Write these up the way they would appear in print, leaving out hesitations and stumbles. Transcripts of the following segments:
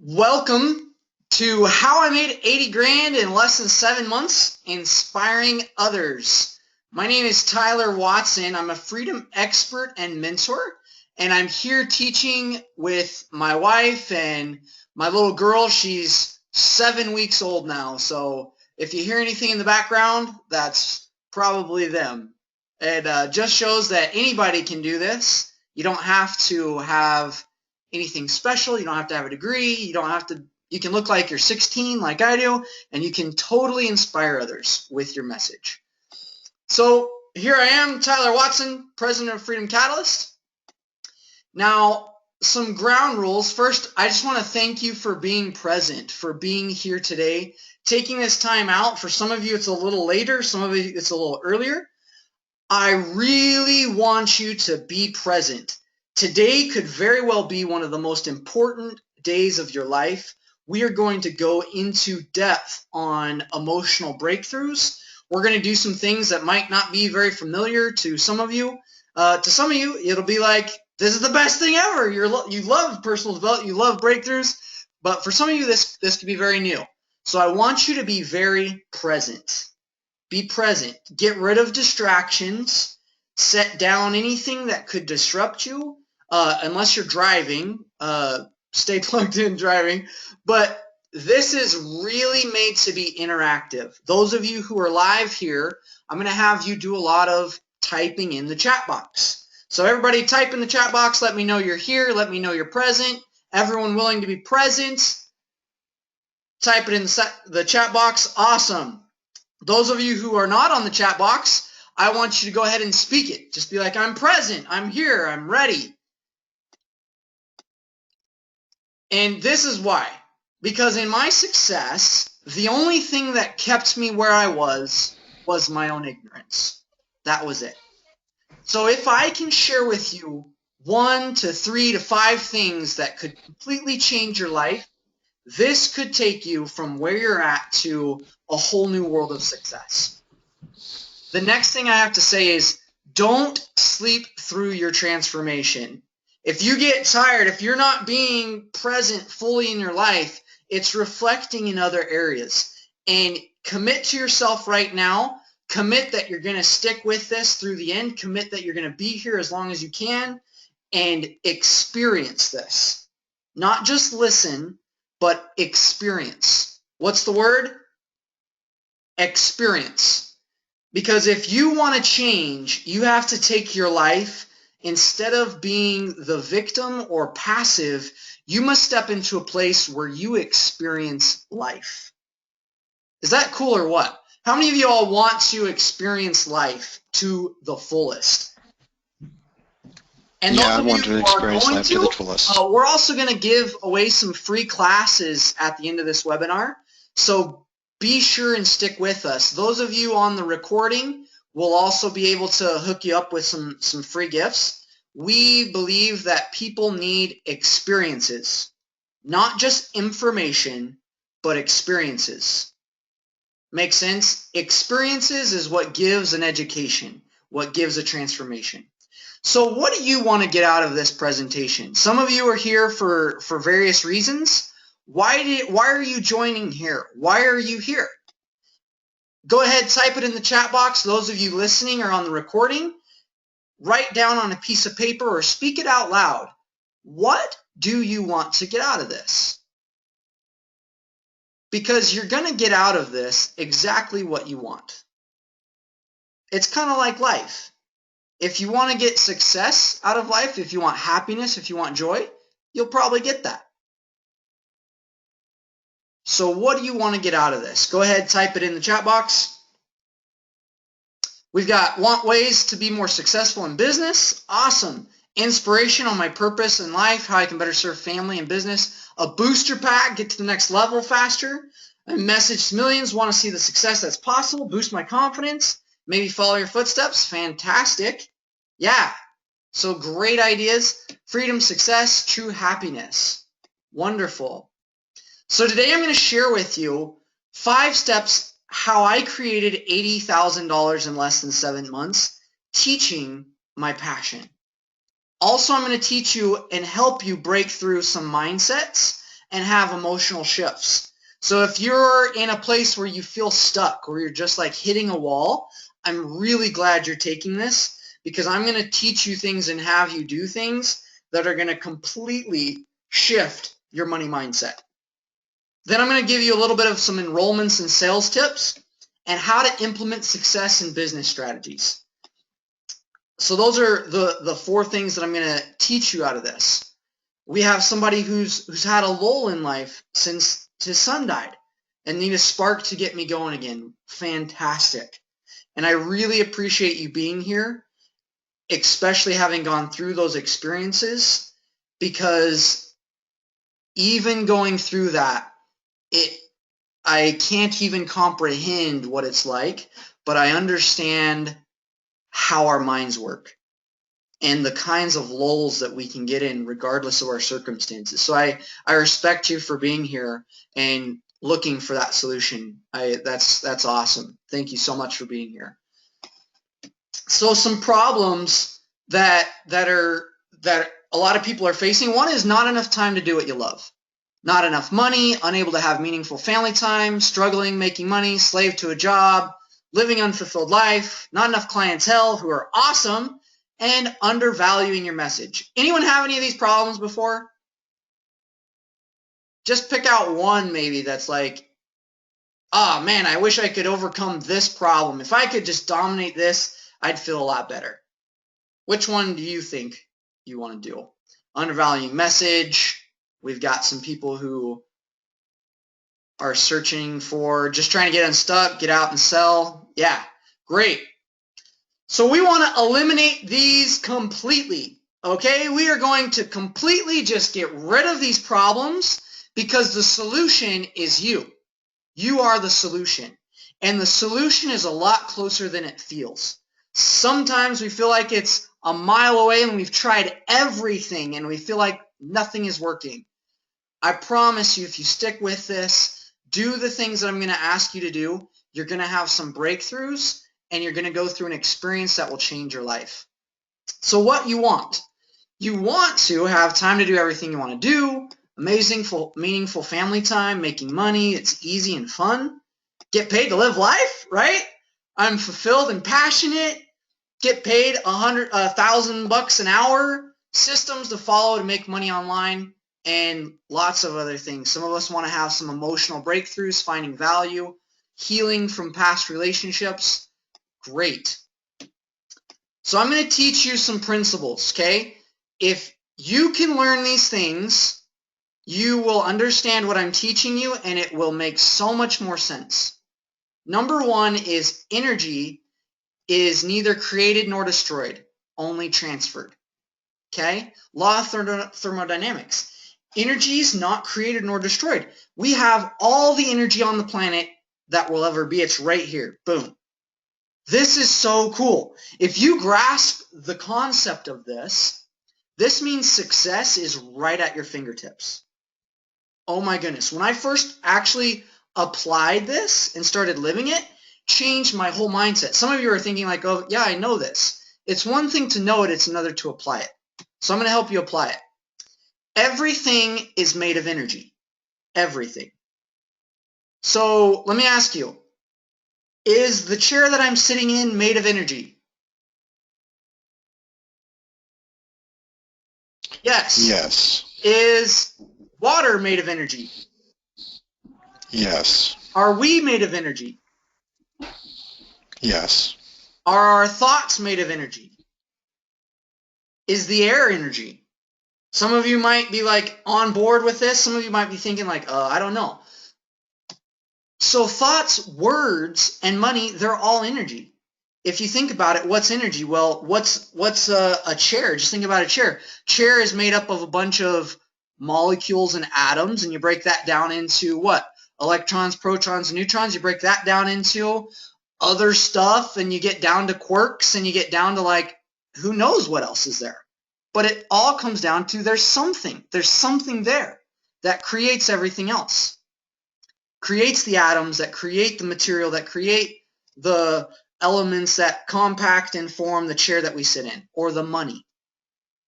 Welcome to How I Made 80 Grand in Less Than 7 Months, Inspiring Others. My name is Tyler Watson. I'm a freedom expert and mentor, and I'm here teaching with my wife and my little girl. She's 7 weeks old now, so if you hear anything in the background, that's probably them. It just shows that anybody can do this. You don't have to have anything special. You don't have to have a degree. You can look like you're 16 like I do, and you can totally inspire others with your message. So here I am, Tyler Watson, president of Freedom Catalyst. Now, some ground rules. First, I just want to thank you for being present, for being here today, taking this time out. For some of you, it's a little later. Some of you, it's a little earlier. I really want you to be present. Today could very well be one of the most important days of your life. We are going to go into depth on emotional breakthroughs. We're going to do some things that might not be very familiar to some of you. To some of you, it'll be like, this is the best thing ever. You love personal development, you love breakthroughs. But for some of you, this could be very new. So I want you to be very present. Be present. Get rid of distractions. Set down anything that could disrupt you. Unless you're driving, stay plugged in driving. But this is really made to be interactive. Those of you who are live here, I'm going to have you do a lot of typing in the chat box. So everybody type in the chat box. Let me know you're here. Let me know you're present. Everyone willing to be present, type it in the chat box. Awesome. Those of you who are not on the chat box, I want you to go ahead and speak it. Just be like, I'm present, I'm here, I'm ready. And this is why. Because in my success, the only thing that kept me where I was my own ignorance. That was it. So if I can share with you 1 to 3 to 5 things that could completely change your life, this could take you from where you're at to a whole new world of success. The next thing I have to say is don't sleep through your transformation. If you get tired, if you're not being present fully in your life, it's reflecting in other areas. And commit to yourself right now. Commit that you're going to stick with this through the end. Commit that you're going to be here as long as you can and experience this. Not just listen, but experience. What's the word? Experience. Because if you want to change, you have to take your life, instead of being the victim or passive, you must step into a place where you experience life. Is that cool or what? How many of you all want to experience life to the fullest? And Yeah, those I of want you to who are experience going life to the fullest. we're also going to give away some free classes at the end of this webinar. So be sure and stick with us. Those of you on the recording will also be able to hook you up with some free gifts. We believe that people need experiences, not just information, but experiences. Make sense? Experiences is what gives an education, what gives a transformation. So what do you want to get out of this presentation? Some of you are here for various reasons. Why are you joining here? Why are you here? Go ahead, type it in the chat box. Those of you listening or on the recording, write down on a piece of paper or speak it out loud. What do you want to get out of this? Because you're going to get out of this exactly what you want. It's kind of like life. If you want to get success out of life, if you want happiness, if you want joy, you'll probably get that. So what do you want to get out of this? Go ahead, type it in the chat box. We've got want ways to be more successful in business. Awesome. Inspiration on my purpose in life, how I can better serve family and business. A booster pack, get to the next level faster. A message to millions, want to see the success that's possible, boost my confidence, maybe follow your footsteps. Fantastic. Yeah. So great ideas. Freedom, success, true happiness. Wonderful. So today I'm going to share with you 5 steps how I created $80,000 in less than 7 months, teaching my passion. Also, I'm going to teach you and help you break through some mindsets and have emotional shifts. So if you're in a place where you feel stuck, or you're just like hitting a wall, I'm really glad you're taking this, because I'm going to teach you things and have you do things that are going to completely shift your money mindset. Then I'm going to give you a little bit of some enrollments and sales tips and how to implement success in business strategies. So those are the 4 things that I'm going to teach you out of this. We have somebody who's had a lull in life since his son died and need a spark to get me going again. Fantastic. And I really appreciate you being here, especially having gone through those experiences, because even going through that, I can't even comprehend what it's like, but I understand how our minds work and the kinds of lulls that we can get in regardless of our circumstances. So I respect you for being here and looking for that solution. That's awesome. Thank you so much for being here. So some problems that a lot of people are facing. One is not enough time to do what you love. Not enough money, unable to have meaningful family time, struggling making money, slave to a job, living unfulfilled life, not enough clientele who are awesome, and undervaluing your message. Anyone have any of these problems before? Just pick out one maybe that's like, oh man, I wish I could overcome this problem. If I could just dominate this, I'd feel a lot better. Which one do you think you want to do? Undervaluing message. We've got some people who are searching for just trying to get unstuck, get out and sell. Yeah, great. So we want to eliminate these completely, okay? We are going to completely just get rid of these problems, because the solution is you. You are the solution. And the solution is a lot closer than it feels. Sometimes we feel like it's a mile away and we've tried everything and we feel like nothing is working. I promise you, if you stick with this, do the things that I'm going to ask you to do, you're going to have some breakthroughs and you're going to go through an experience that will change your life. So what you want to have time to do everything you want to do, amazing, meaningful family time, making money, it's easy and fun, get paid to live life, right? I'm fulfilled and passionate, get paid $1,000 an hour, systems to follow to make money online, and lots of other things. Some of us want to have some emotional breakthroughs, finding value, healing from past relationships. Great. So I'm going to teach you some principles, okay? If you can learn these things, you will understand what I'm teaching you, and it will make so much more sense. Number 1 is energy is neither created nor destroyed, only transferred. Okay? Law of thermodynamics. Energy is not created nor destroyed. We have all the energy on the planet that will ever be. It's right here. Boom. This is so cool. If you grasp the concept of this means success is right at your fingertips. Oh my goodness. When I first actually applied this and started living it, changed my whole mindset. Some of you are thinking like, oh yeah, I know this. It's one thing to know it, it's another to apply it. So I'm going to help you apply it. Everything is made of energy. Everything. So let me ask you, is the chair that I'm sitting in made of energy? Yes. Yes. Is water made of energy? Yes. Are we made of energy? Yes. Are our thoughts made of energy? Is the air energy? Some of you might be like on board with this. Some of you might be thinking like, I don't know. So thoughts, words, and money, they're all energy. If you think about it, what's energy? Well, what's a chair? Just think about a chair. Chair is made up of a bunch of molecules and atoms, and you break that down into what? Electrons, protons, and neutrons. You break that down into other stuff, and you get down to quarks, and you get down to like, who knows what else is there. But it all comes down to there's something there that creates everything else. Creates the atoms, that create the material, that create the elements that compact and form the chair that we sit in, or the money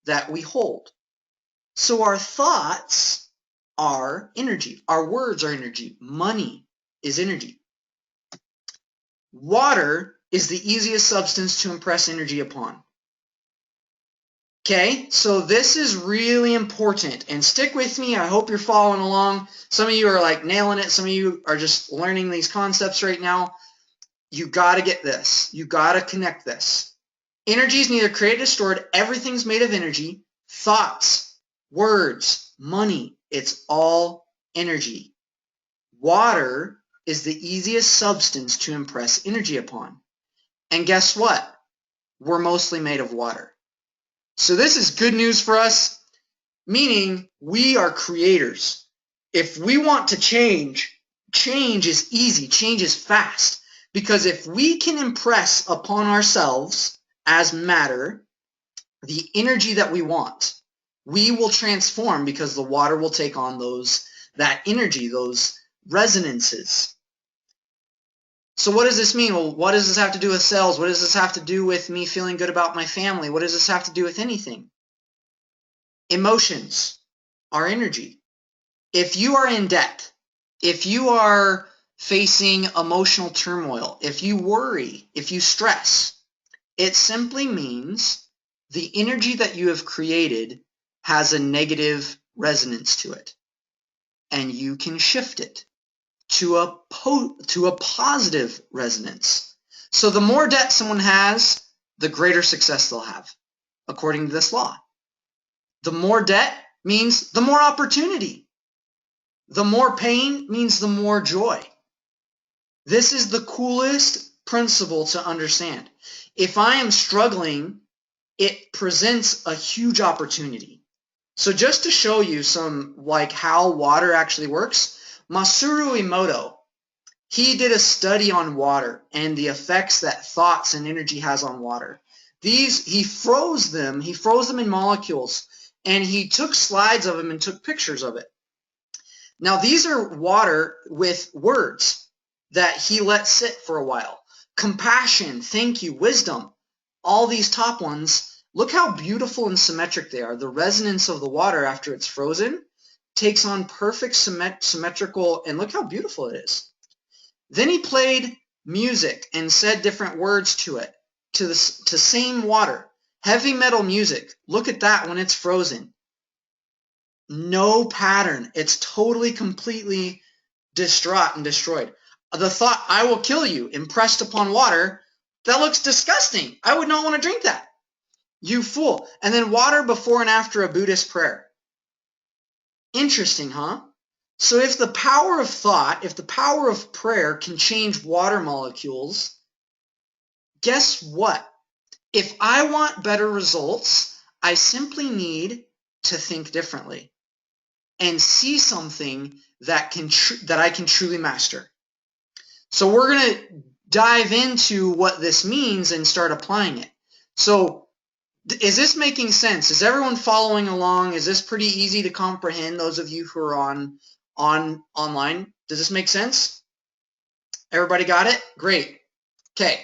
that we hold. So our thoughts are energy. Our words are energy. Money is energy. Water is the easiest substance to impress energy upon. Okay, so this is really important, and stick with me. I hope you're following along. Some of you are like nailing it. Some of you are just learning these concepts right now. You got to get this. You got to connect this. Energy is neither created nor stored. Everything's made of energy. Thoughts, words, money, it's all energy. Water is the easiest substance to impress energy upon. And guess what? We're mostly made of water. So this is good news for us, meaning we are creators. If we want to change, change is easy, change is fast. Because if we can impress upon ourselves as matter the energy that we want, we will transform because the water will take on that energy, those resonances. So what does this mean? Well, what does this have to do with sales? What does this have to do with me feeling good about my family? What does this have to do with anything? Emotions are energy. If you are in debt, if you are facing emotional turmoil, if you worry, if you stress, it simply means the energy that you have created has a negative resonance to it, and you can shift it to a positive resonance. So the more debt someone has, the greater success they'll have, according to this law. The more debt means the more opportunity. The more pain means the more joy. This is the coolest principle to understand. If I am struggling, it presents a huge opportunity. So just to show you some like how water actually works, Masaru Emoto, he did a study on water and the effects that thoughts and energy has on water. He froze them in molecules, and he took slides of them and took pictures of it. Now these are water with words that he let sit for a while. Compassion, thank you, wisdom, all these top ones. Look how beautiful and symmetric they are. The resonance of the water after it's frozen takes on perfect symmetrical, and look how beautiful it is. Then he played music and said different words to it, to same water. Heavy metal music, look at that when it's frozen. No pattern. It's totally, completely distraught and destroyed. The thought, I will kill you, impressed upon water, that looks disgusting. I would not want to drink that. You fool. And then water before and after a Buddhist prayer. Interesting, huh? So if the power of thought, if the power of prayer can change water molecules, guess what? If I want better results, I simply need to think differently and see something that I can truly master. So we're going to dive into what this means and start applying it. So is this making sense? Is everyone following along? Is this pretty easy to comprehend, those of you who are online? Does this make sense? Everybody got it? Great. Okay.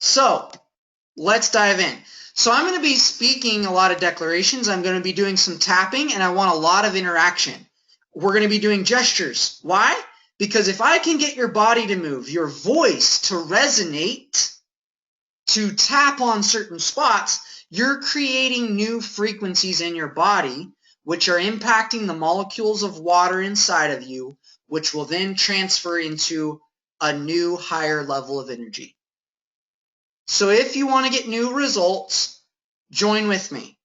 So let's dive in. So I'm going to be speaking a lot of declarations. I'm going to be doing some tapping, and I want a lot of interaction. We're going to be doing gestures. Why? Because if I can get your body to move, your voice to resonate, to tap on certain spots, you're creating new frequencies in your body, which are impacting the molecules of water inside of you, which will then transfer into a new higher level of energy. So if you want to get new results, join with me.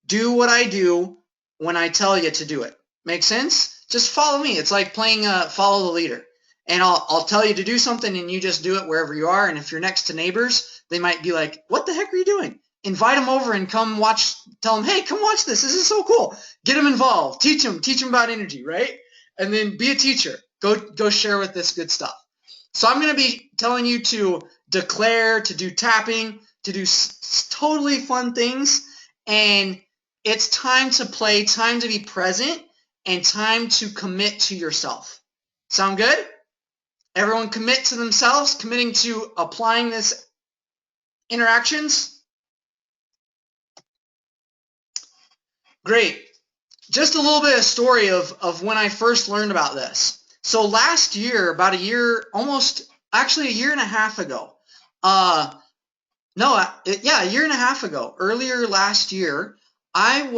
Do what I do when I tell you to do it. Make sense? Just follow me. It's like playing follow the leader. And I'll tell you to do something, and you just do it wherever you are. And if you're next to neighbors, they might be like, what the heck are you doing? Invite them over and come watch. Tell them, hey, come watch this. This is so cool. Get them involved. Teach them about energy, right? And then be a teacher. Go share with this good stuff. So I'm going to be telling you to declare, to do tapping, to do totally fun things. And it's time to play, time to be present, and time to commit to yourself. Sound good? Everyone commit to themselves, committing to applying this interactions? Great. just a little bit of story of when I first learned about this. So last year, about a year, almost actually a year and a half ago, a year and a half ago, earlier last year, I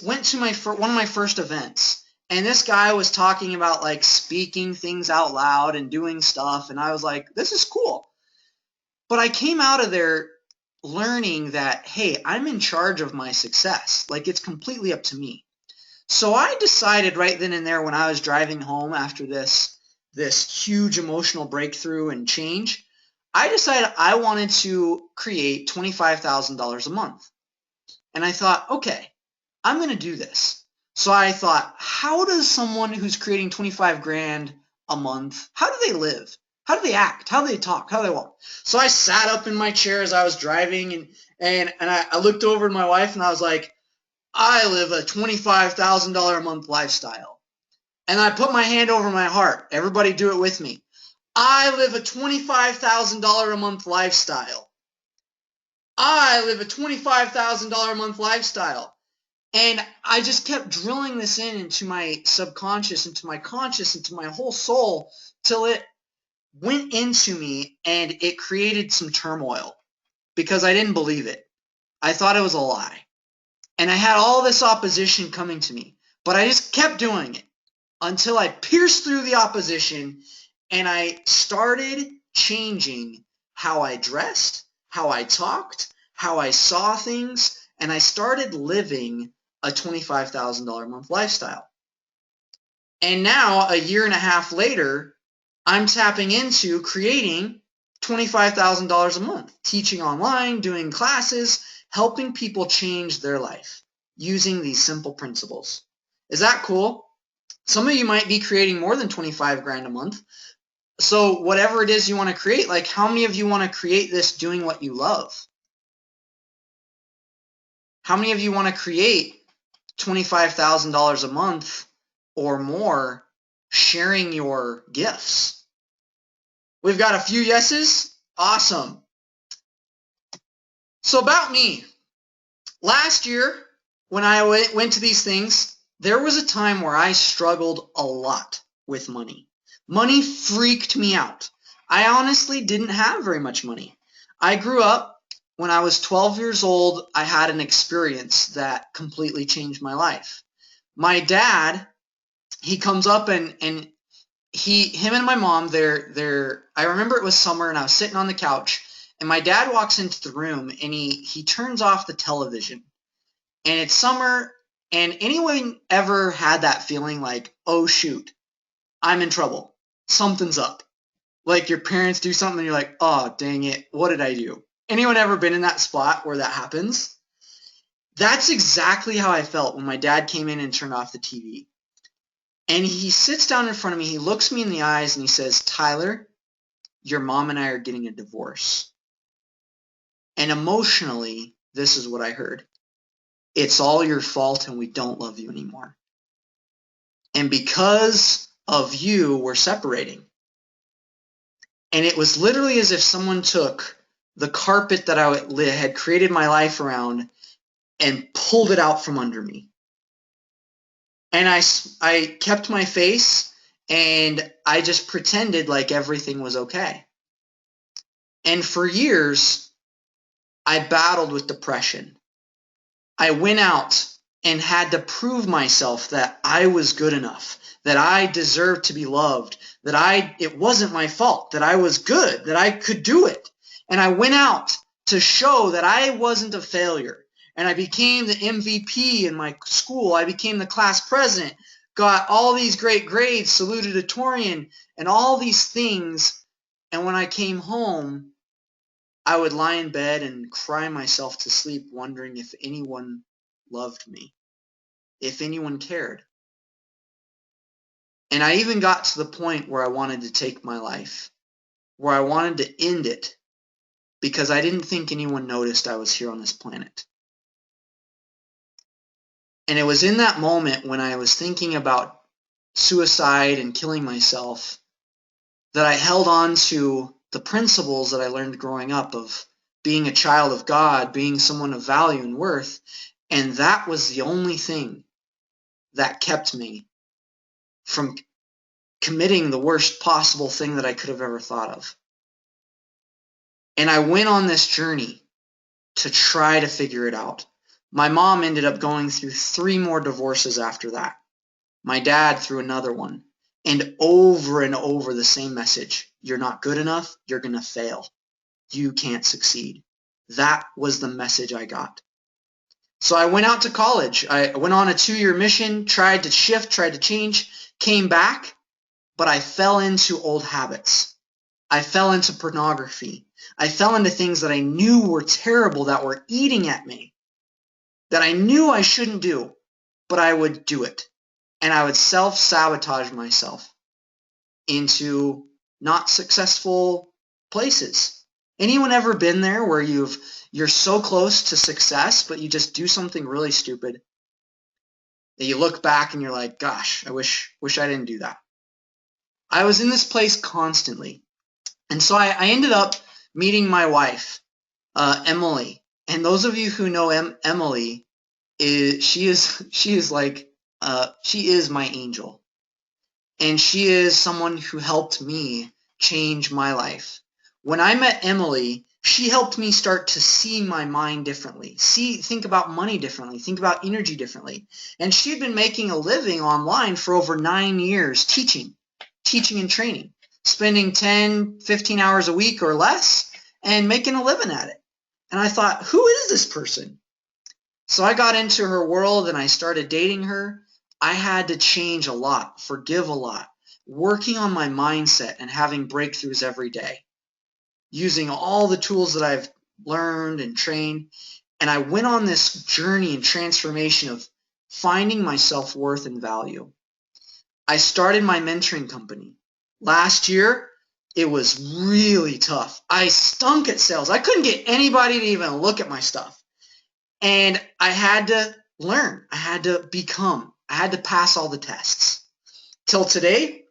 went to one of my first events, and this guy was talking about like speaking things out loud and doing stuff, and I was like, this is cool. But I came out of there learning that, hey, I'm in charge of my success. Like, it's completely up to me. So I decided right then and there when I was driving home after this huge emotional breakthrough and change, I decided I wanted to create $25,000 a month. And I thought, okay, I'm going to do this. So I thought, how does someone who's creating 25 grand a month, how do they live? How do they act? How do they talk? How do they walk? So I sat up in my chair as I was driving, and I looked over at my wife and I was like, I live a $25,000 a month lifestyle. And I put my hand over my heart. Everybody do it with me. I live a $25,000 a month lifestyle. I live a $25,000 a month lifestyle. And I just kept drilling this into my subconscious, into my conscious, into my whole soul, till it went into me and it created some turmoil because I didn't believe it. I thought it was a lie. And I had all this opposition coming to me, but I just kept doing it until I pierced through the opposition and I started changing how I dressed, how I talked, how I saw things, and I started living a $25,000 a month lifestyle. And now, a year and a half later, I'm tapping into creating $25,000 a month, teaching online, doing classes, helping people change their life using these simple principles. Is that cool? Some of you might be creating more than 25 grand a month. So whatever it is you want to create, like how many of you want to create this doing what you love? How many of you want to create $25,000 a month or more sharing your gifts? We've got a few yeses. Awesome. So about me. Last year, when I went to these things, there was a time where I struggled a lot with money. Money freaked me out. I honestly didn't have very much money. I grew up, when I was 12 years old, I had an experience that completely changed my life. My dad, he comes up and him and my mom, I remember it was summer and I was sitting on the couch and my dad walks into the room and he turns off the television. And it's summer, and anyone ever had that feeling like, oh shoot, I'm in trouble. Something's up. Like your parents do something and you're like, oh dang it, what did I do? Anyone ever been in that spot where that happens? That's exactly how I felt when my dad came in and turned off the TV. And he sits down in front of me, he looks me in the eyes and he says, Tyler, your mom and I are getting a divorce. And emotionally, this is what I heard. It's all your fault and we don't love you anymore. And because of you, we're separating. And it was literally as if someone took the carpet that I had created my life around and pulled it out from under me. And I kept my face and I just pretended like everything was okay. And for years, I battled with depression. I went out and had to prove myself that I was good enough, that I deserved to be loved, that it wasn't my fault, that I was good, that I could do it. And I went out to show that I wasn't a failure. And I became the MVP in my school. I became the class president, got all these great grades, salutatorian, and all these things. And when I came home, I would lie in bed and cry myself to sleep wondering if anyone loved me, if anyone cared. And I even got to the point where I wanted to take my life, where I wanted to end it because I didn't think anyone noticed I was here on this planet. And it was in that moment when I was thinking about suicide and killing myself that I held on to the principles that I learned growing up of being a child of God, being someone of value and worth, and that was the only thing that kept me from committing the worst possible thing that I could have ever thought of. And I went on this journey to try to figure it out. My mom ended up going through 3 more divorces after that. My dad through another one. And over the same message. You're not good enough. You're going to fail. You can't succeed. That was the message I got. So I went out to college. I went on a 2-year mission, tried to shift, tried to change, came back, but I fell into old habits. I fell into pornography. I fell into things that I knew were terrible, that were eating at me, that I knew I shouldn't do, but I would do it. And I would self-sabotage myself into not successful places. Anyone ever been there where you're so close to success, but you just do something really stupid that you look back and you're like, gosh, I wish I didn't do that. I was in this place constantly. And so I ended up meeting my wife, Emily. And those of you who know Emily, she is my angel. And she is someone who helped me change my life. When I met Emily, she helped me start to see my mind differently, think about money differently, think about energy differently. And she'd been making a living online for over 9 years teaching and training, spending 10, 15 hours a week or less and making a living at it. And I thought, who is this person? So I got into her world and I started dating her. I had to change a lot, forgive a lot, working on my mindset and having breakthroughs every day, using all the tools that I've learned and trained. And I went on this journey and transformation of finding my self-worth and value. I started my mentoring company. Last year, it was really tough. I stunk at sales. I couldn't get anybody to even look at my stuff. And I had to learn. I had to become. I had to pass all the tests. Till today,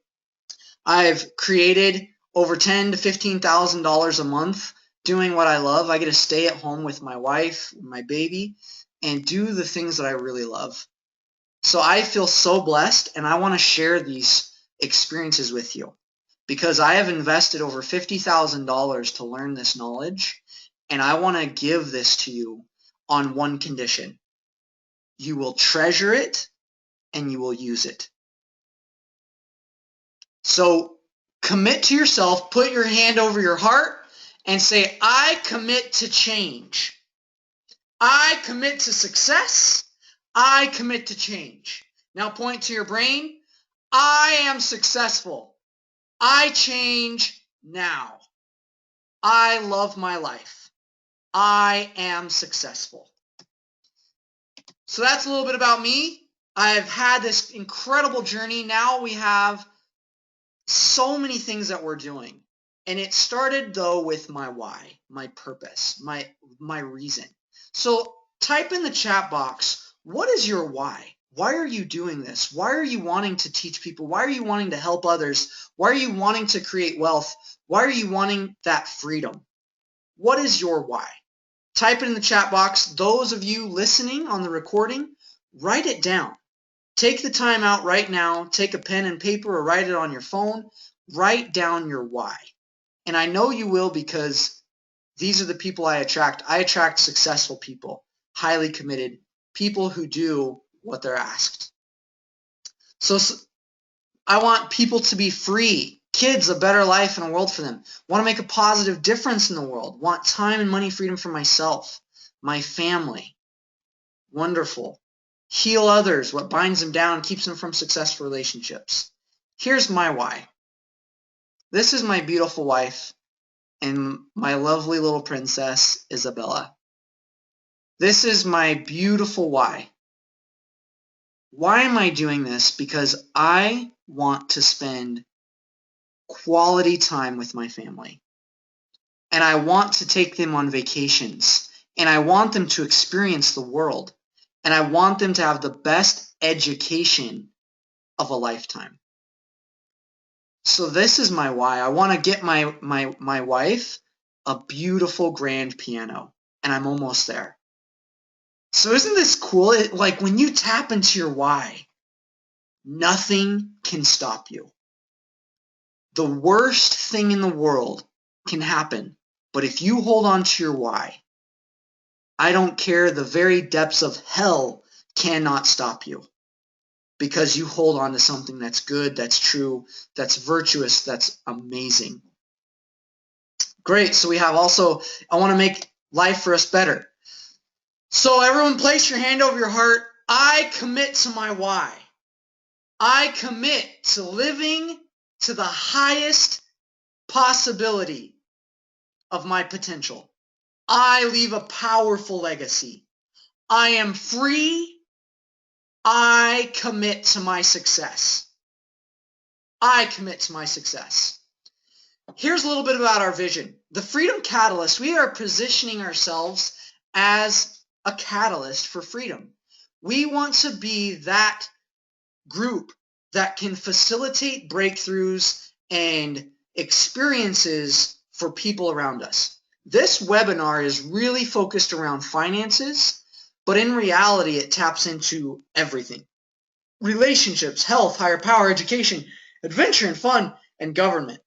I've created over $10,000 to $15,000 a month doing what I love. I get to stay at home with my wife, my baby, and do the things that I really love. So I feel so blessed, and I want to share these experiences with you because I have invested over $50,000 to learn this knowledge, and I want to give this to you on one condition. You will treasure it and you will use it. So commit to yourself, put your hand over your heart and say, I commit to change. I commit to success. I commit to change. Now point to your brain. I am successful. I change now. I love my life. I am successful. So that's a little bit about me. I've had this incredible journey. Now we have so many things that we're doing. And it started though with my why, my purpose, my reason. So type in the chat box, what is your why? Why are you doing this? Why are you wanting to teach people? Why are you wanting to help others? Why are you wanting to create wealth? Why are you wanting that freedom? What is your why? Type it in the chat box. Those of you listening on the recording, write it down. Take the time out right now. Take a pen and paper or write it on your phone. Write down your why. And I know you will because these are the people I attract. I attract successful people, highly committed, people who do what they're asked. So I want people to be free, kids a better life and a world for them. Want to make a positive difference in the world. Want time and money freedom for myself, my family. Wonderful. Heal others, what binds them down, keeps them from successful relationships. Here's my why. This is my beautiful wife and my lovely little princess, Isabella. This is my beautiful why. Why am I doing this? Because I want to spend quality time with my family. And I want to take them on vacations. And I want them to experience the world. And I want them to have the best education of a lifetime. So this is my why. I want to get my wife a beautiful grand piano. And I'm almost there. So isn't this cool? Like when you tap into your why, nothing can stop you. The worst thing in the world can happen, but if you hold on to your why, I don't care, the very depths of hell cannot stop you, because you hold on to something that's good, that's true, that's virtuous, that's amazing. Great. So we have also, I want to make life for us better. So everyone, place your hand over your heart. I commit to my why. I commit to living to the highest possibility of my potential. I leave a powerful legacy. I am free. I commit to my success. I commit to my success. Here's a little bit about our vision. The Freedom Catalyst, we are positioning ourselves as a catalyst for freedom. We want to be that group that can facilitate breakthroughs and experiences for people around us. This webinar is really focused around finances, but in reality, it taps into everything. Relationships, health, higher power, education, adventure and fun, and government.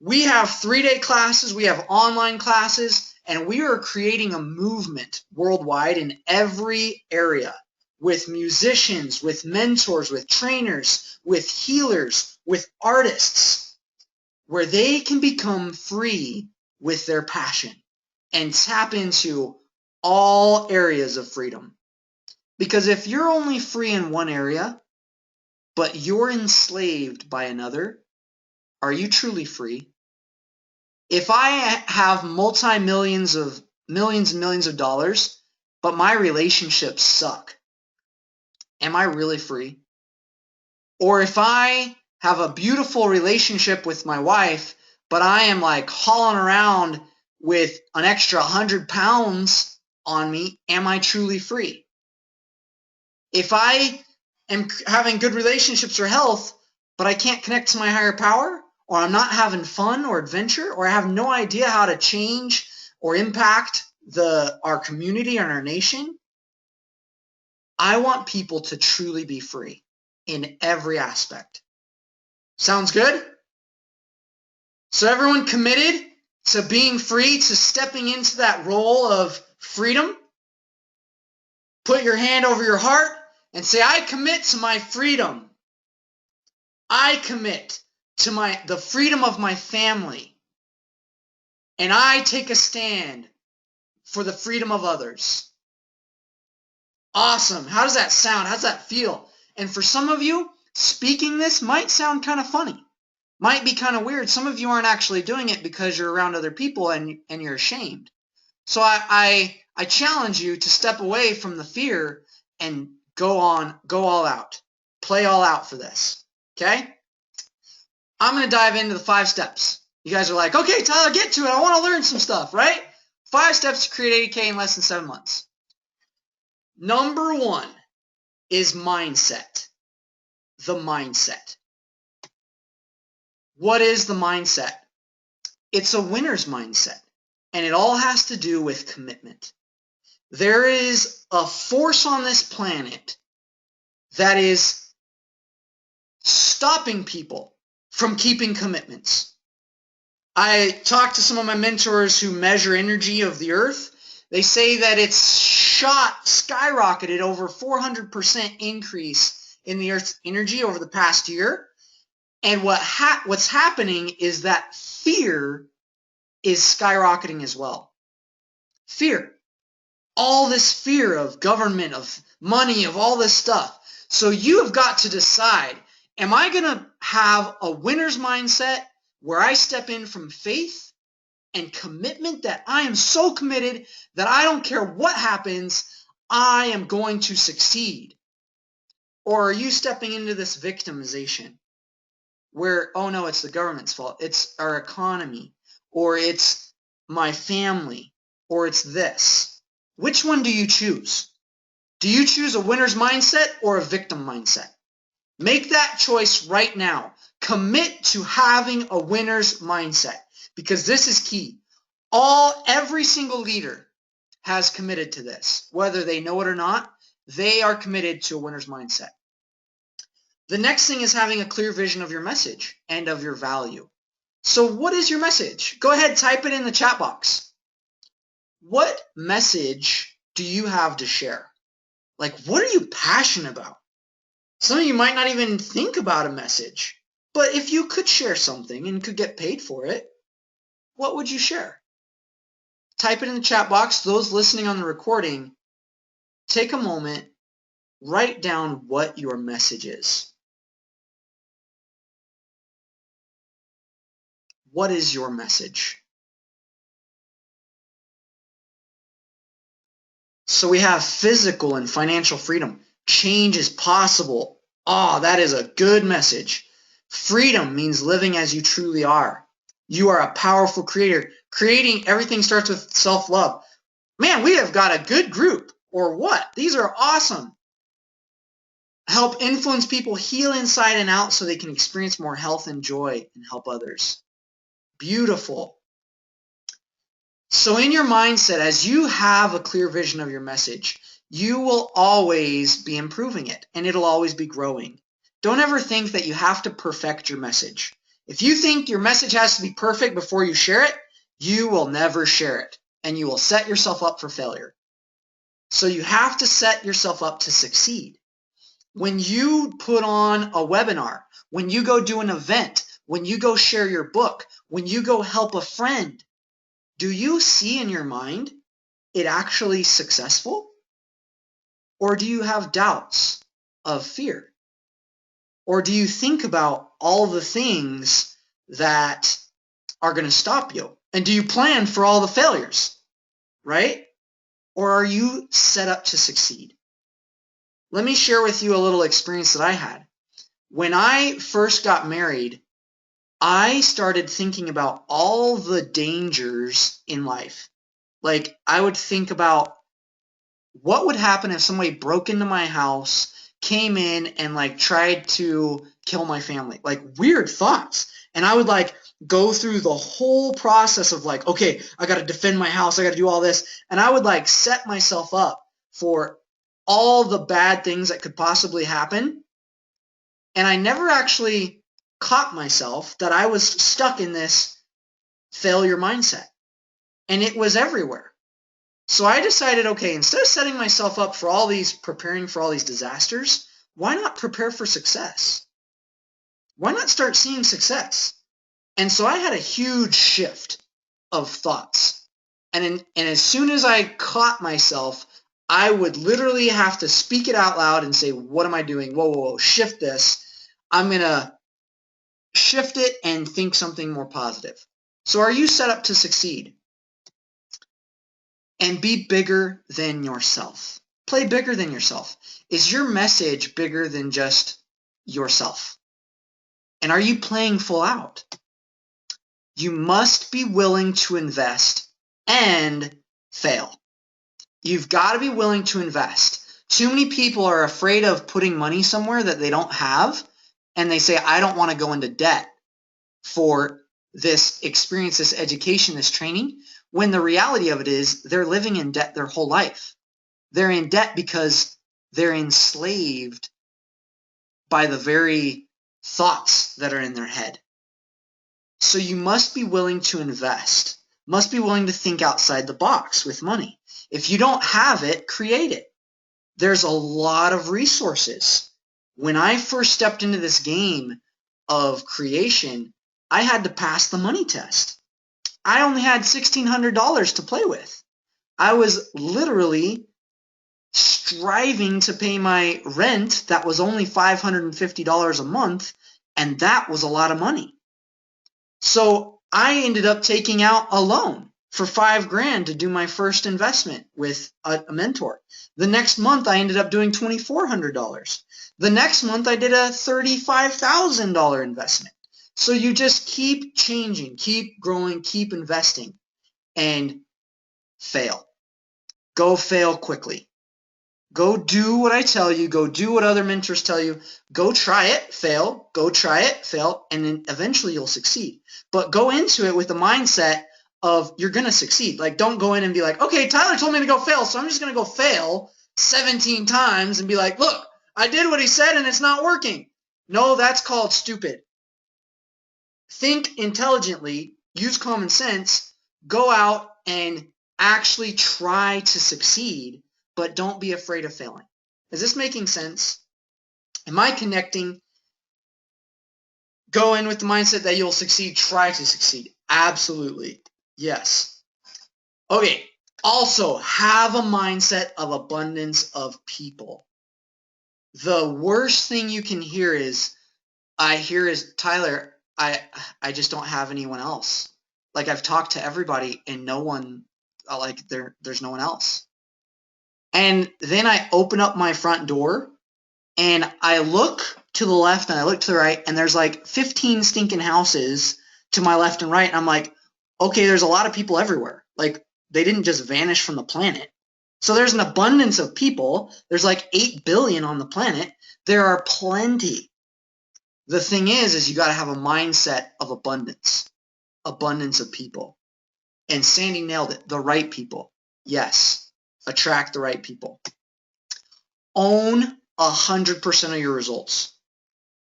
We have 3-day classes, we have online classes, and we are creating a movement worldwide in every area, with musicians, with mentors, with trainers, with healers, with artists, where they can become free with their passion and tap into all areas of freedom. Because if you're only free in one area, but you're enslaved by another, are you truly free? If I have millions and millions of dollars, but my relationships suck, am I really free? Or if I have a beautiful relationship with my wife, but I am like hauling around with an extra 100 pounds on me, am I truly free? If I am having good relationships or health, but I can't connect to my higher power, or I'm not having fun or adventure, or I have no idea how to change or impact our community and our nation, I want people to truly be free in every aspect. Sounds good? So everyone committed to being free, to stepping into that role of freedom? Put your hand over your heart and say, I commit to my freedom. I commit to the freedom of my family. And I take a stand for the freedom of others. Awesome. How does that sound? How does that feel? And for some of you, speaking this might sound kind of funny. Might be kind of weird. Some of you aren't actually doing it because you're around other people and you're ashamed. So I challenge you to step away from the fear and go all out. Play all out for this. Okay? I'm going to dive into the 5 steps. You guys are like, okay, Tyler, get to it. I want to learn some stuff, right? 5 steps to create 80K in less than 7 months. Number 1 is mindset. The mindset. What is the mindset? It's a winner's mindset, and it all has to do with commitment. There is a force on this planet that is stopping people from keeping commitments. I talked to some of my mentors who measure energy of the earth. They say that it's skyrocketed over 400% increase in the earth's energy over the past year. And what's happening is that fear is skyrocketing as well. Fear. All this fear of government, of money, of all this stuff. So you have got to decide, am I going to have a winner's mindset where I step in from faith and commitment, that I am so committed that I don't care what happens, I am going to succeed? Or are you stepping into this victimization where, oh no, it's the government's fault, it's our economy, or it's my family, or it's this? Which one do you choose? Do you choose a winner's mindset or a victim mindset? Make that choice right now. Commit to having a winner's mindset, because this is key. Every single leader has committed to this. Whether they know it or not, they are committed to a winner's mindset. The next thing is having a clear vision of your message and of your value. So what is your message? Go ahead, type it in the chat box. What message do you have to share? Like, what are you passionate about? Some of you might not even think about a message, but if you could share something and could get paid for it, what would you share? Type it in the chat box. Those listening on the recording, take a moment, write down what your message is. What is your message? So we have physical and financial freedom. Change is possible. Oh, that is a good message. Freedom means living as you truly are. You are a powerful creator. Creating everything starts with self-love. Man, we have got a good group. Or what? These are awesome. Help influence people heal inside and out so they can experience more health and joy and help others. Beautiful. So in your mindset, as you have a clear vision of your message, you will always be improving it and it'll always be growing. Don't ever think that you have to perfect your message. If you think your message has to be perfect before you share it, you will never share it and you will set yourself up for failure. So you have to set yourself up to succeed. When you put on a webinar, when you go do an event, when you go share your book, when you go help a friend, do you see in your mind it actually successful? Or do you have doubts of fear? Or do you think about all the things that are going to stop you? And do you plan for all the failures, right? Or are you set up to succeed? Let me share with you a little experience that I had. When I first got married, I started thinking about all the dangers in life. Like, I would think about what would happen if somebody broke into my house, came in, and like tried to kill my family. Like, weird thoughts. And I would like go through the whole process of like, okay, I got to defend my house. I got to do all this. And I would like set myself up for all the bad things that could possibly happen. And I never actually caught myself that I was stuck in this failure mindset. And it was everywhere. So I decided, okay, instead of setting myself up for preparing for all these disasters, why not prepare for success? Why not start seeing success? And so I had a huge shift of thoughts. And as soon as I caught myself, I would literally have to speak it out loud and say, what am I doing? Whoa, whoa, whoa, shift this. I'm going to shift it and think something more positive. So are you set up to succeed? And be bigger than yourself. Play bigger than yourself. Is your message bigger than just yourself? And are you playing full out? You must be willing to invest and fail. You've got to be willing to invest. Too many people are afraid of putting money somewhere that they don't have, and they say, I don't want to go into debt for this experience, this education, this training, when the reality of it is they're living in debt their whole life. They're in debt because they're enslaved by the very thoughts that are in their head. So you must be willing to invest, must be willing to think outside the box with money. If you don't have it, create it. There's a lot of resources. When I first stepped into this game of creation, I had to pass the money test. I only had $1,600 to play with. I was literally striving to pay my rent that was only $550 a month, and that was a lot of money. So I ended up taking out a loan for $5,000 to do my first investment with a mentor. The next month I ended up doing $2,400. The next month I did a $35,000 investment. So you just keep changing, keep growing, keep investing, and fail. Go fail quickly. Go do what I tell you. Go do what other mentors tell you. Go try it, fail. Go try it, fail, and then eventually you'll succeed. But go into it with the mindset of you're going to succeed. Like, don't go in and be like, okay, Tyler told me to go fail, so I'm just going to go fail 17 times and be like, look, I did what he said and it's not working. No, that's called stupid. Think intelligently, use common sense, go out and actually try to succeed, but don't be afraid of failing. Is this making sense? Am I connecting? Go in with the mindset that you'll succeed, try to succeed. Absolutely. Yes. Okay. Also, have a mindset of abundance of people. The worst thing you can hear is, Tyler, I just don't have anyone else. Like, I've talked to everybody and no one, like, there's no one else. And then I open up my front door and I look to the left and I look to the right and there's like 15 stinking houses to my left and right. And I'm like, okay, there's a lot of people everywhere. Like, they didn't just vanish from the planet. So there's an abundance of people. There's like 8 billion on the planet. There are plenty. The thing is you got to have a mindset of abundance of people. And Sandy nailed it. The right people. Yes. Attract the right people. Own 100% of your results.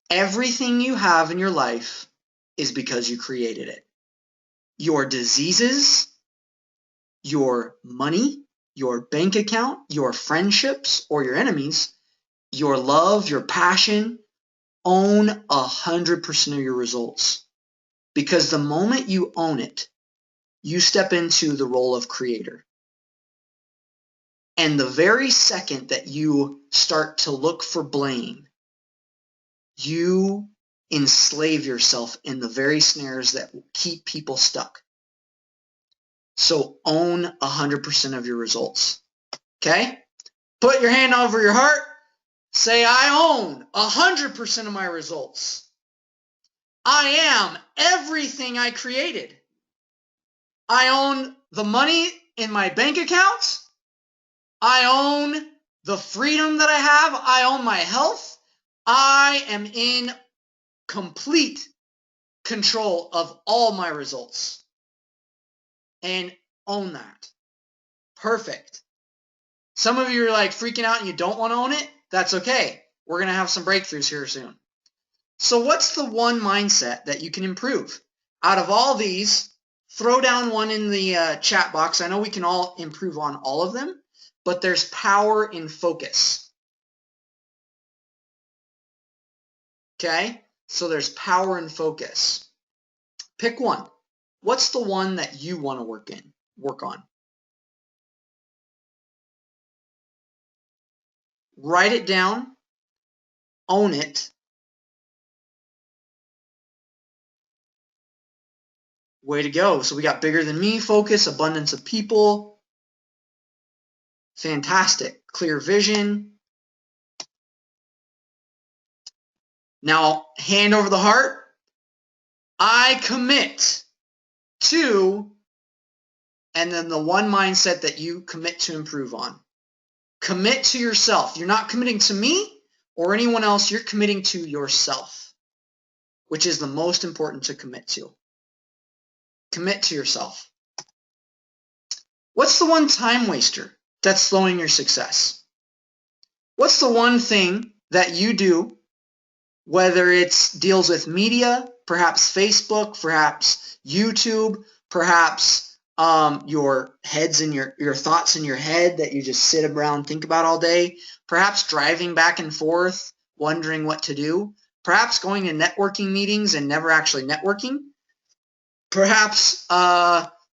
Everything you have in your life is because you created it. Your diseases, your money, your bank account, your friendships or your enemies, your love, your passion, own 100% of your results. Because the moment you own it, you step into the role of creator. And the very second that you start to look for blame, you enslave yourself in the very snares that keep people stuck. So own 100% of your results. Okay? Put your hand over your heart. Say, I own 100% of my results. I am everything I created. I own the money in my bank accounts. I own the freedom that I have. I own my health. I am in complete control of all my results. And own that. Perfect. Some of you are like freaking out and you don't want to own it. That's okay. We're going to have some breakthroughs here soon. So what's the one mindset that you can improve? Out of all these, throw down one in the chat box. I know we can all improve on all of them, but there's power in focus. Okay? So there's power in focus. Pick one. What's the one that you want to work on? Write it down. Own it. Way to go. So we got bigger than me focus, abundance of people. Fantastic. Clear vision. Now, hand over the heart. I commit to, and then the one mindset that you commit to improve on. Commit to yourself. You're not committing to me or anyone else. You're committing to yourself, which is the most important to commit to. Commit to yourself. What's the one time waster that's slowing your success? What's the one thing that you do, whether it's deals with media, perhaps Facebook, perhaps YouTube, perhaps your heads and your thoughts in your head that you just sit around and think about all day, perhaps driving back and forth, wondering what to do, perhaps going to networking meetings and never actually networking, perhaps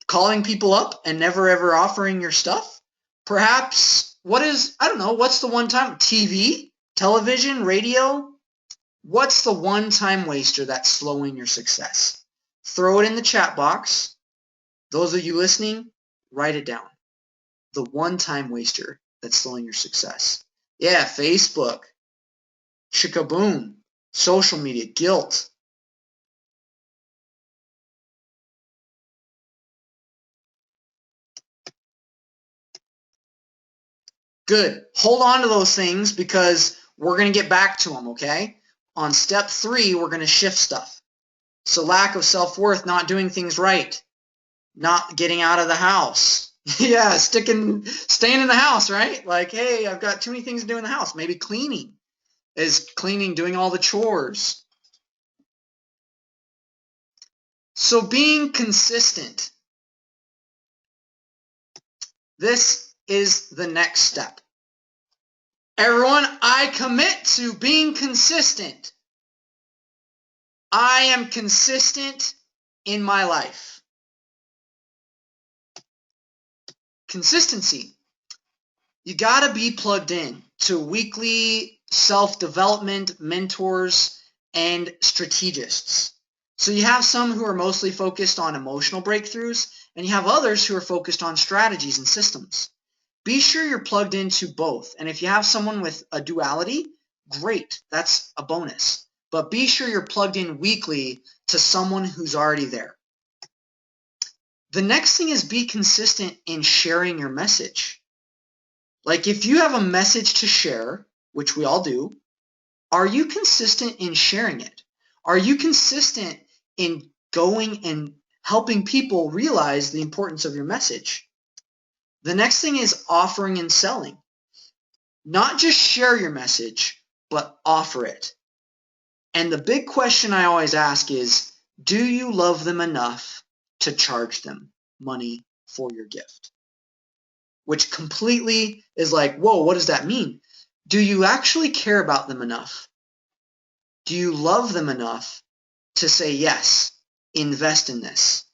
calling people up and never ever offering your stuff, perhaps what's the one time? TV, television, radio? What's the one time waster that's slowing your success? Throw it in the chat box. Those of you listening, write it down. The one time waster that's slowing your success. Yeah, Facebook, chickaboom, social media, guilt. Good. Hold on to those things because we're going to get back to them, okay? On step 3, we're going to shift stuff. So lack of self-worth, not doing things right, not getting out of the house. Yeah, staying in the house, right? Like, hey, I've got too many things to do in the house. Maybe cleaning. is cleaning, doing all the chores. So being consistent. This is the next step. Everyone, I commit to being consistent. I am consistent in my life. Consistency. You gotta be plugged in to weekly self-development mentors and strategists. So you have some who are mostly focused on emotional breakthroughs, and you have others who are focused on strategies and systems. Be sure you're plugged into both, and if you have someone with a duality, great, that's a bonus. But be sure you're plugged in weekly to someone who's already there. The next thing is be consistent in sharing your message. Like if you have a message to share, which we all do, are you consistent in sharing it? Are you consistent in going and helping people realize the importance of your message? The next thing is offering and selling. Not just share your message, but offer it. And the big question I always ask is, do you love them enough to charge them money for your gift? Which completely is like, whoa, what does that mean? Do you actually care about them enough? Do you love them enough to say, yes, invest in this?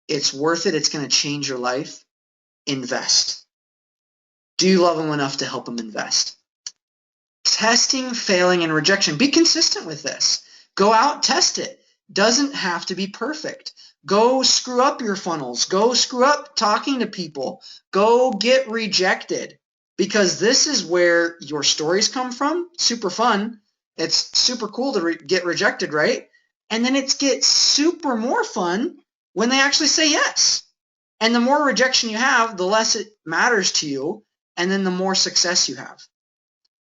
It's worth it. It's going to change your life. Invest. Do you love them enough to help them invest? Testing, failing, and rejection. Be consistent with this. Go out, test it. Doesn't have to be perfect. Go screw up your funnels. Go screw up talking to people. Go get rejected, because this is where your stories come from. Super fun. It's super cool to get rejected, right? And then it gets super more fun when they actually say yes. And the more rejection you have, the less it matters to you, and then the more success you have.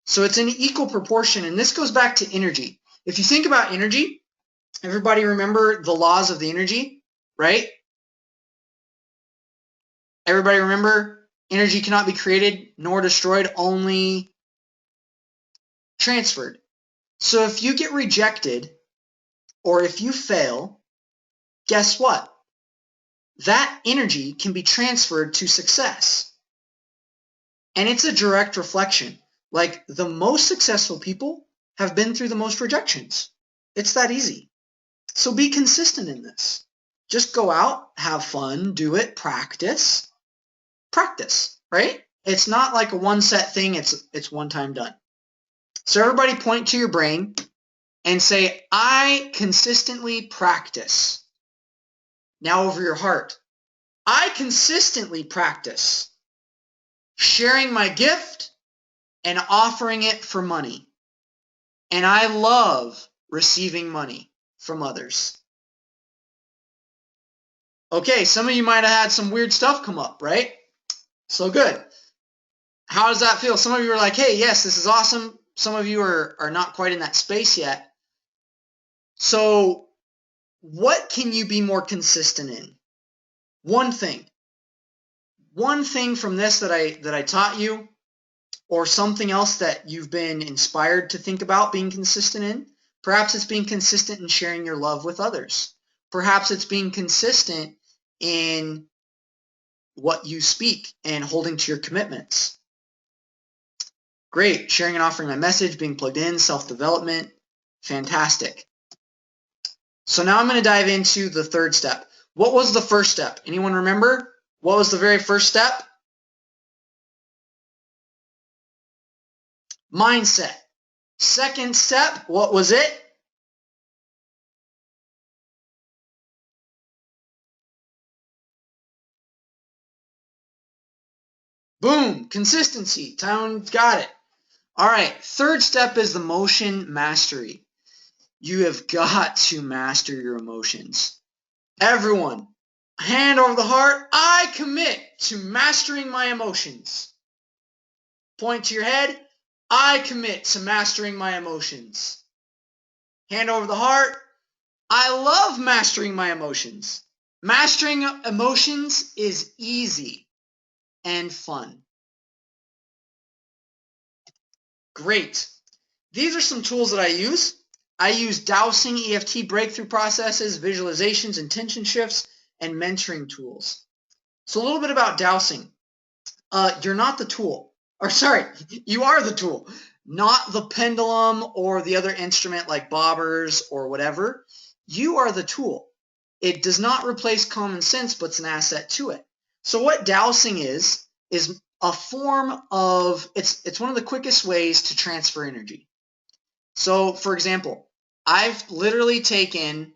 So it's an equal proportion, and this goes back to energy. If you think about energy, everybody remember the laws of the energy, right? Everybody remember energy cannot be created nor destroyed, only transferred. So if you get rejected or if you fail, guess what? That energy can be transferred to success. And it's a direct reflection. Like the most successful people have been through the most rejections. It's that easy. So be consistent in this. Just go out, have fun, do it, practice. Practice, right? It's not like a one set thing, it's one time done. So everybody point to your brain and say, I consistently practice. Now over your heart. I consistently practice sharing my gift and offering it for money. And I love receiving money from others. Okay, some of you might have had some weird stuff come up, right? So good. How does that feel? Some of you are like, hey, yes, this is awesome. Some of you are not quite in that space yet. So what can you be more consistent in? One thing from this that I taught you, or something else that you've been inspired to think about being consistent in. Perhaps it's being consistent in sharing your love with others. Perhaps it's being consistent in what you speak and holding to your commitments. Great. Sharing and offering my message, being plugged in, self-development. Fantastic. So now I'm going to dive into the third step. What was the first step? Anyone remember? What was the very first step? Mindset. Second step, what was it? Boom, consistency. Town's got it. All right, third step is the motion mastery. You have got to master your emotions. Everyone, hand over the heart, I commit to mastering my emotions. Point to your head, I commit to mastering my emotions. Hand over the heart, I love mastering my emotions. Mastering emotions is easy and fun. Great. These are some tools that I use. I use dowsing, EFT breakthrough processes, visualizations, intention shifts, and mentoring tools. So a little bit about dowsing. You're not the tool. Or sorry, you are the tool, not the pendulum or the other instrument like bobbers or whatever. You are the tool. It does not replace common sense, but it's an asset to it. So what dowsing is a form of, it's one of the quickest ways to transfer energy. So for example, I've literally taken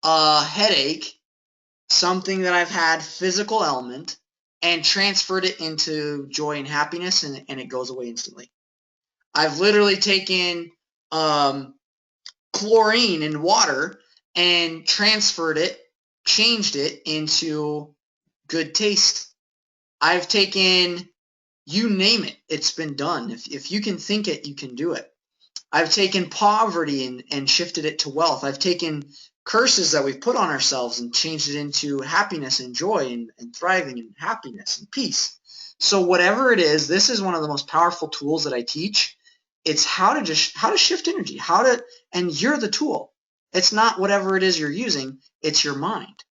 a headache, something that I've had, physical element, and transferred it into joy and happiness, and it goes away instantly. I've literally taken chlorine in water and transferred it, changed it into good taste. I've taken, you name it, it's been done. If you can think it, you can do it. I've taken poverty and shifted it to wealth. I've taken curses that we've put on ourselves and changed it into happiness and joy and thriving and happiness and peace. So whatever it is, this is one of the most powerful tools that I teach. It's how to shift energy, and you're the tool. It's not whatever it is you're using, it's your mind.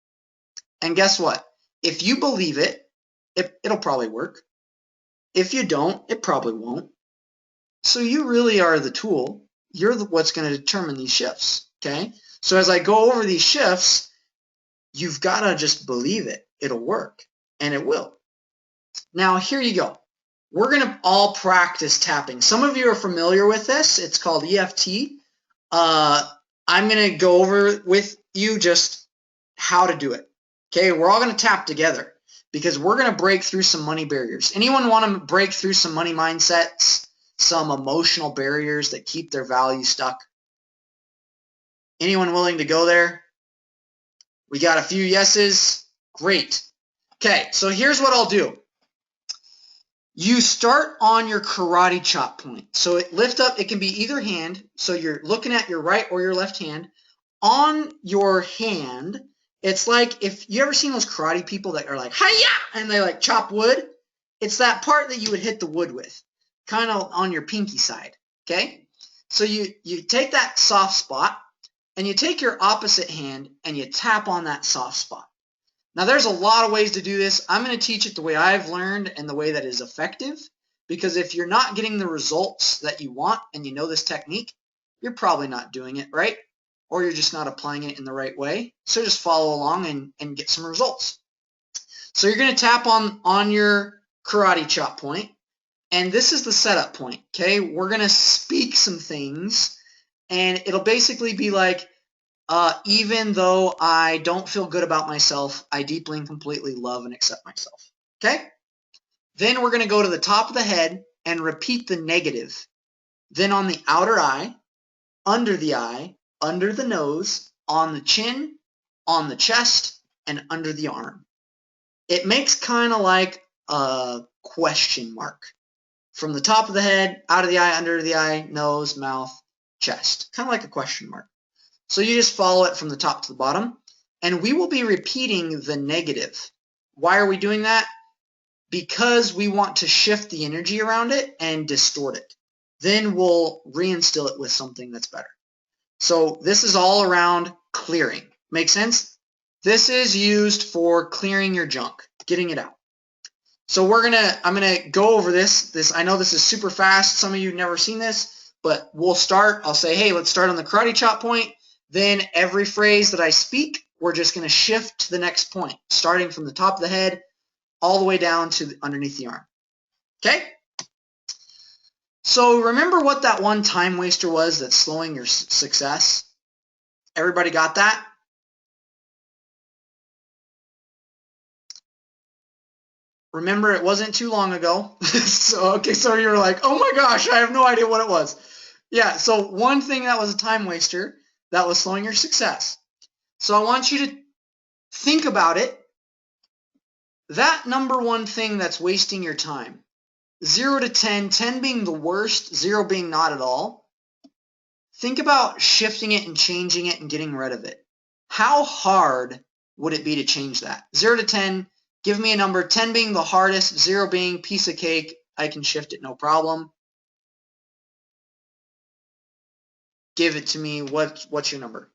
And guess what? If you believe it, it'll probably work. If you don't, it probably won't. So you really are the tool. You're what's going to determine these shifts, okay? So as I go over these shifts, you've got to just believe it. It'll work, and it will. Now, here you go. We're going to all practice tapping. Some of you are familiar with this. It's called EFT. I'm going to go over with you just how to do it, okay? We're all going to tap together because we're going to break through some money barriers. Anyone want to break through some money mindsets? Some emotional barriers that keep their value stuck? Anyone willing to go there? We got a few yeses. Great. Okay, so here's what I'll do. You start on your karate chop point. So lift up, it can be either hand. So you're looking at your right or your left hand. On your hand, it's like, if you ever seen those karate people that are like, hi-ya, and they like chop wood, it's that part that you would hit the wood with, kind of on your pinky side, okay? So you take that soft spot, and you take your opposite hand, and you tap on that soft spot. Now, there's a lot of ways to do this. I'm going to teach it the way I've learned and the way that is effective, because if you're not getting the results that you want and you know this technique, you're probably not doing it right, or you're just not applying it in the right way. So just follow along and get some results. So you're going to tap on your karate chop point, and this is the setup point, okay? We're going to speak some things, and it'll basically be like, even though I don't feel good about myself, I deeply and completely love and accept myself, okay? Then we're going to go to the top of the head and repeat the negative. Then on the outer eye, under the nose, on the chin, on the chest, and under the arm. It makes kind of like a question mark. From the top of the head, out of the eye, under the eye, nose, mouth, chest. Kind of like a question mark. So you just follow it from the top to the bottom, and we will be repeating the negative. Why are we doing that? Because we want to shift the energy around it and distort it. Then we'll reinstill it with something that's better. So this is all around clearing. Make sense? This is used for clearing your junk, getting it out. So I'm gonna go over this. I know this is super fast. Some of you have never seen this, but we'll start. I'll say, hey, let's start on the karate chop point. Then every phrase that I speak, we're just going to shift to the next point, starting from the top of the head all the way down to underneath the arm. Okay? So remember what that one time waster was that's slowing your success? Everybody got that? Remember, it wasn't too long ago. So you were like, oh my gosh, I have no idea what it was. Yeah, so one thing that was a time waster that was slowing your success. So I want you to think about it. That number one thing that's wasting your time. 0 to 10, 10 being the worst, 0 being not at all. Think about shifting it and changing it and getting rid of it. How hard would it be to change that? 0 to 10, give me a number, 10 being the hardest, 0 being piece of cake, I can shift it, no problem. give it to me. What's your number?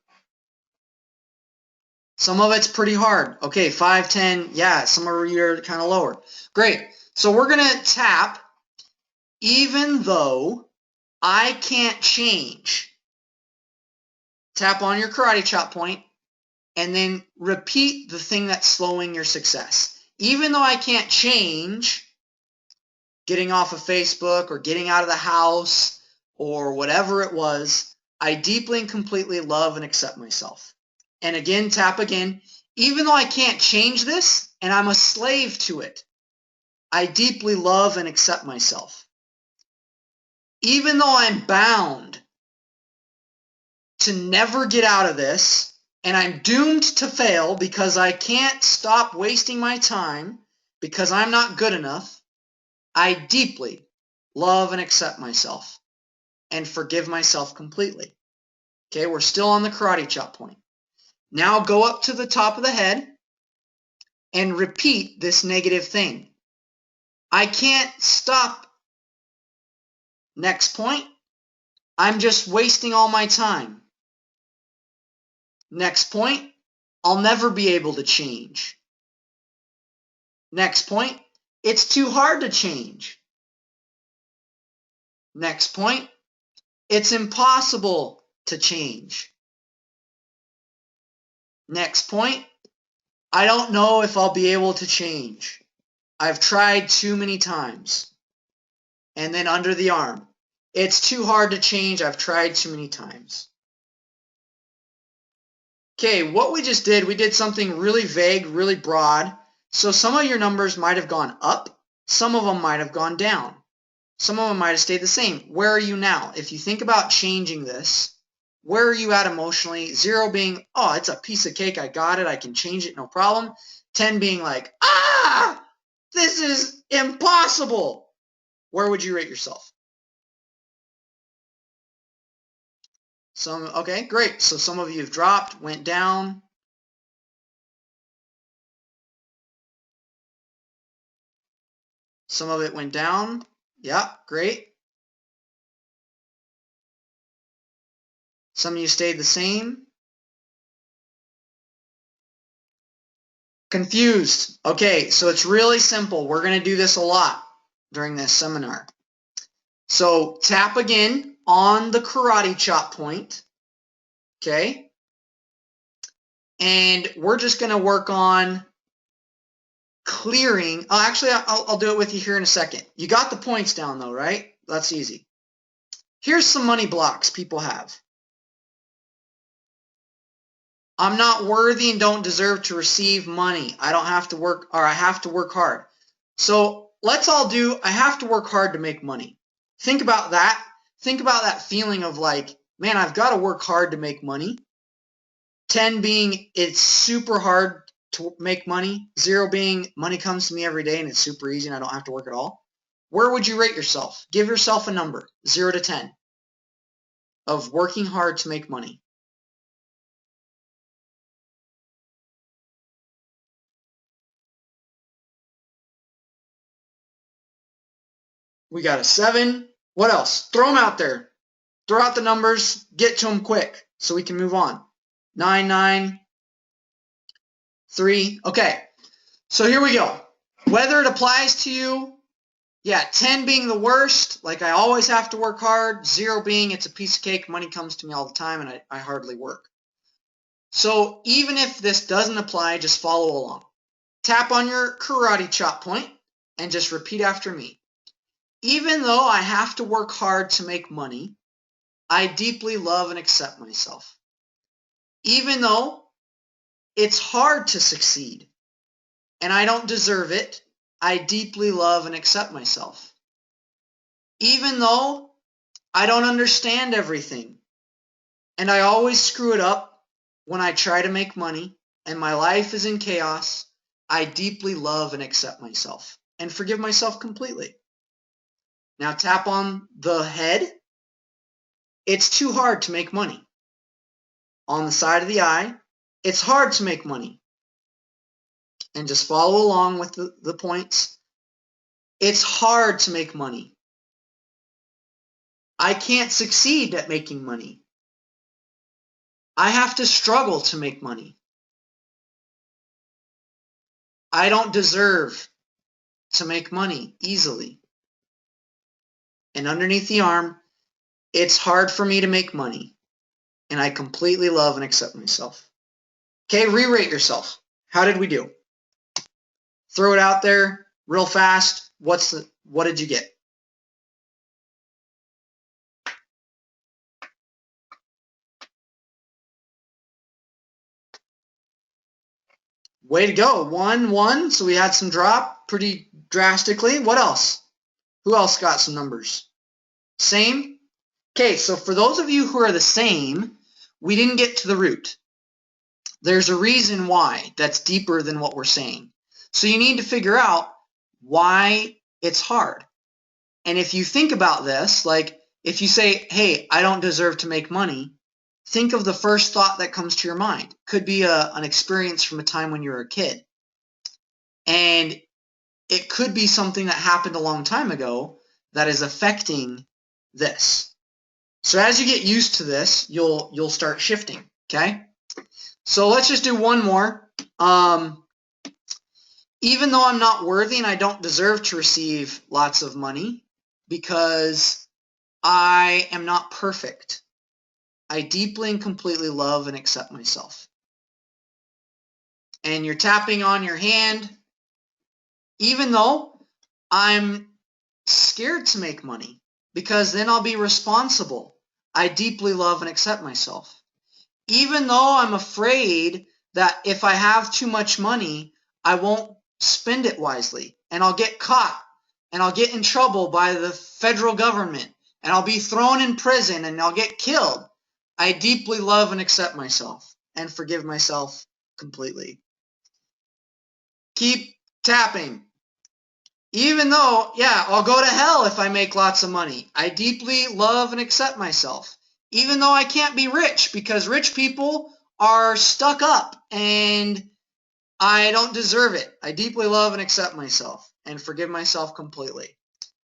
Some of it's pretty hard. Okay, 5, 10, yeah, some of you are kind of lower. Great. So we're going to tap, even though I can't change. Tap on your karate chop point and then repeat the thing that's slowing your success. Even though I can't change, getting off of Facebook or getting out of the house or whatever it was, I deeply and completely love and accept myself. And again, tap again. Even though I can't change this and I'm a slave to it, I deeply love and accept myself. Even though I'm bound to never get out of this and I'm doomed to fail because I can't stop wasting my time because I'm not good enough, I deeply love and accept myself and forgive myself completely. Okay, we're still on the karate chop point. Now go up to the top of the head and repeat this negative thing. I can't stop. Next point. I'm just wasting all my time. Next point. I'll never be able to change. Next point. It's too hard to change. Next point. It's impossible to change. Next point. I don't know if I'll be able to change. I've tried too many times. And then under the arm. It's too hard to change. I've tried too many times. Okay, what we just did, we did something really vague, really broad. So some of your numbers might have gone up. Some of them might have gone down. Some of them might have stayed the same. Where are you now? If you think about changing this, where are you at emotionally? 0 being, oh, it's a piece of cake. I got it. I can change it. No problem. 10 being like, ah, this is impossible. Where would you rate yourself? Okay, great. So some of you have dropped, went down. Some of it went down. Yeah, great. Some of you stayed the same. Confused. Okay, so it's really simple. We're going to do this a lot during this seminar. So tap again on the karate chop point. Okay. And we're just going to work on clearing. Oh, actually, I'll do it with you here in a second. You got the points down though, right? That's easy. Here's some money blocks people have. I'm not worthy and don't deserve to receive money. I don't have to work, or I have to work hard. So let's all do, I have to work hard to make money. Think about that. Think about that feeling of like, man, I've got to work hard to make money. 10 being, it's super hard to make money. 0 being, money comes to me every day and it's super easy and I don't have to work at all. Where would you rate yourself? Give yourself a number, 0 to 10, of working hard to make money. We got a 7. What else? Throw them out there. Throw out the numbers. Get to them quick so we can move on. 9, 9, 3. Okay, so here we go. Whether it applies to you, yeah, 10 being the worst, like I always have to work hard. 0 being it's a piece of cake, money comes to me all the time, and I hardly work. So even if this doesn't apply, just follow along. Tap on your karate chop point and just repeat after me. Even though I have to work hard to make money, I deeply love and accept myself. Even though it's hard to succeed and I don't deserve it, I deeply love and accept myself. Even though I don't understand everything and I always screw it up when I try to make money and my life is in chaos, I deeply love and accept myself and forgive myself completely. Now tap on the head. It's too hard to make money. On the side of the eye, it's hard to make money. And just follow along with the points. It's hard to make money. I can't succeed at making money. I have to struggle to make money. I don't deserve to make money easily. And underneath the arm, it's hard for me to make money. And I completely love and accept myself. Okay, re-rate yourself. How did we do? Throw it out there real fast. What did you get? Way to go. 1, 1. So we had some drop pretty drastically. What else? Who else got some numbers? Same? Okay, so for those of you who are the same, we didn't get to the root. There's a reason why that's deeper than what we're saying. So you need to figure out why it's hard. And if you think about this, like if you say, hey, I don't deserve to make money, think of the first thought that comes to your mind. Could be an experience from a time when you were a kid. And it could be something that happened a long time ago that is affecting this. So as you get used to this, you'll start shifting, okay? So let's just do one more. Even though I'm not worthy and I don't deserve to receive lots of money because I am not perfect, I deeply and completely love and accept myself. And you're tapping on your hand. Even though I'm scared to make money because then I'll be responsible, I deeply love and accept myself. Even though I'm afraid that if I have too much money, I won't spend it wisely and I'll get caught and I'll get in trouble by the federal government and I'll be thrown in prison and I'll get killed, I deeply love and accept myself and forgive myself completely. Keep tapping. Even though, yeah, I'll go to hell if I make lots of money, I deeply love and accept myself. Even though I can't be rich because rich people are stuck up and I don't deserve it, I deeply love and accept myself and forgive myself completely.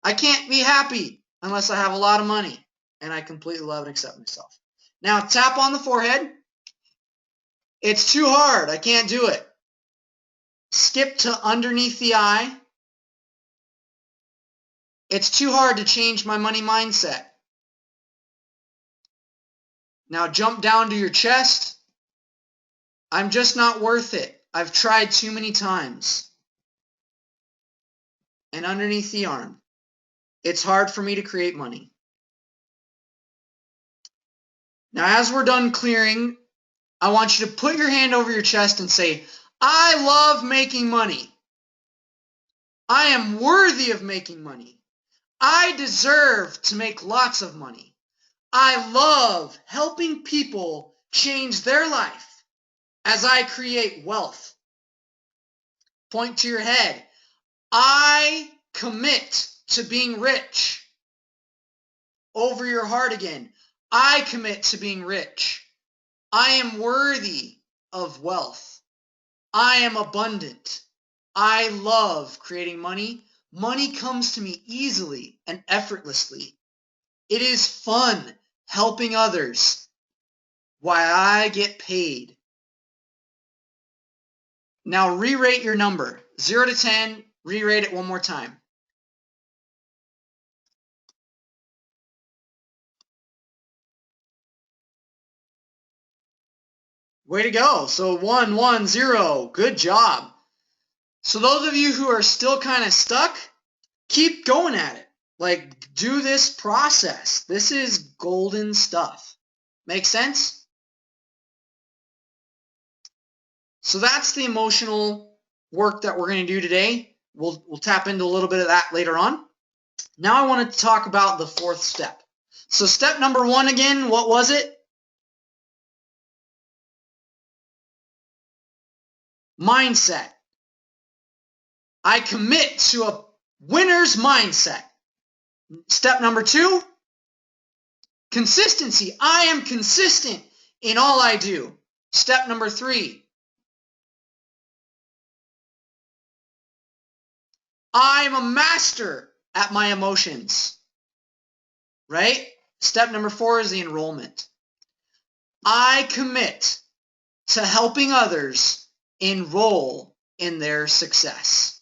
I can't be happy unless I have a lot of money and I completely love and accept myself. Now tap on the forehead. It's too hard. I can't do it. Skip to underneath the eye. It's too hard to change my money mindset. Now jump down to your chest. I'm just not worth it. I've tried too many times. And underneath the arm. It's hard for me to create money. Now as we're done clearing, I want you to put your hand over your chest and say, I love making money. I am worthy of making money. I deserve to make lots of money. I love helping people change their life as I create wealth. Point to your head. I commit to being rich. Over your heart again. I commit to being rich. I am worthy of wealth. I am abundant. I love creating money. Money comes to me easily and effortlessly. It is fun helping others while I get paid. Now re-rate your number. 0 to 10, re-rate it one more time. Way to go. So 1, 1, 0. Good job. So those of you who are still kind of stuck, keep going at it. Like, do this process. This is golden stuff. Make sense? So that's the emotional work that we're going to do today. We'll tap into a little bit of that later on. Now I want to talk about the fourth step. So step number 1 again, what was it? Mindset. I commit to a winner's mindset. Step number 2, consistency. I am consistent in all I do. Step number 3, I'm a master at my emotions. Right? Step number 4 is the enrollment. I commit to helping others enroll in their success.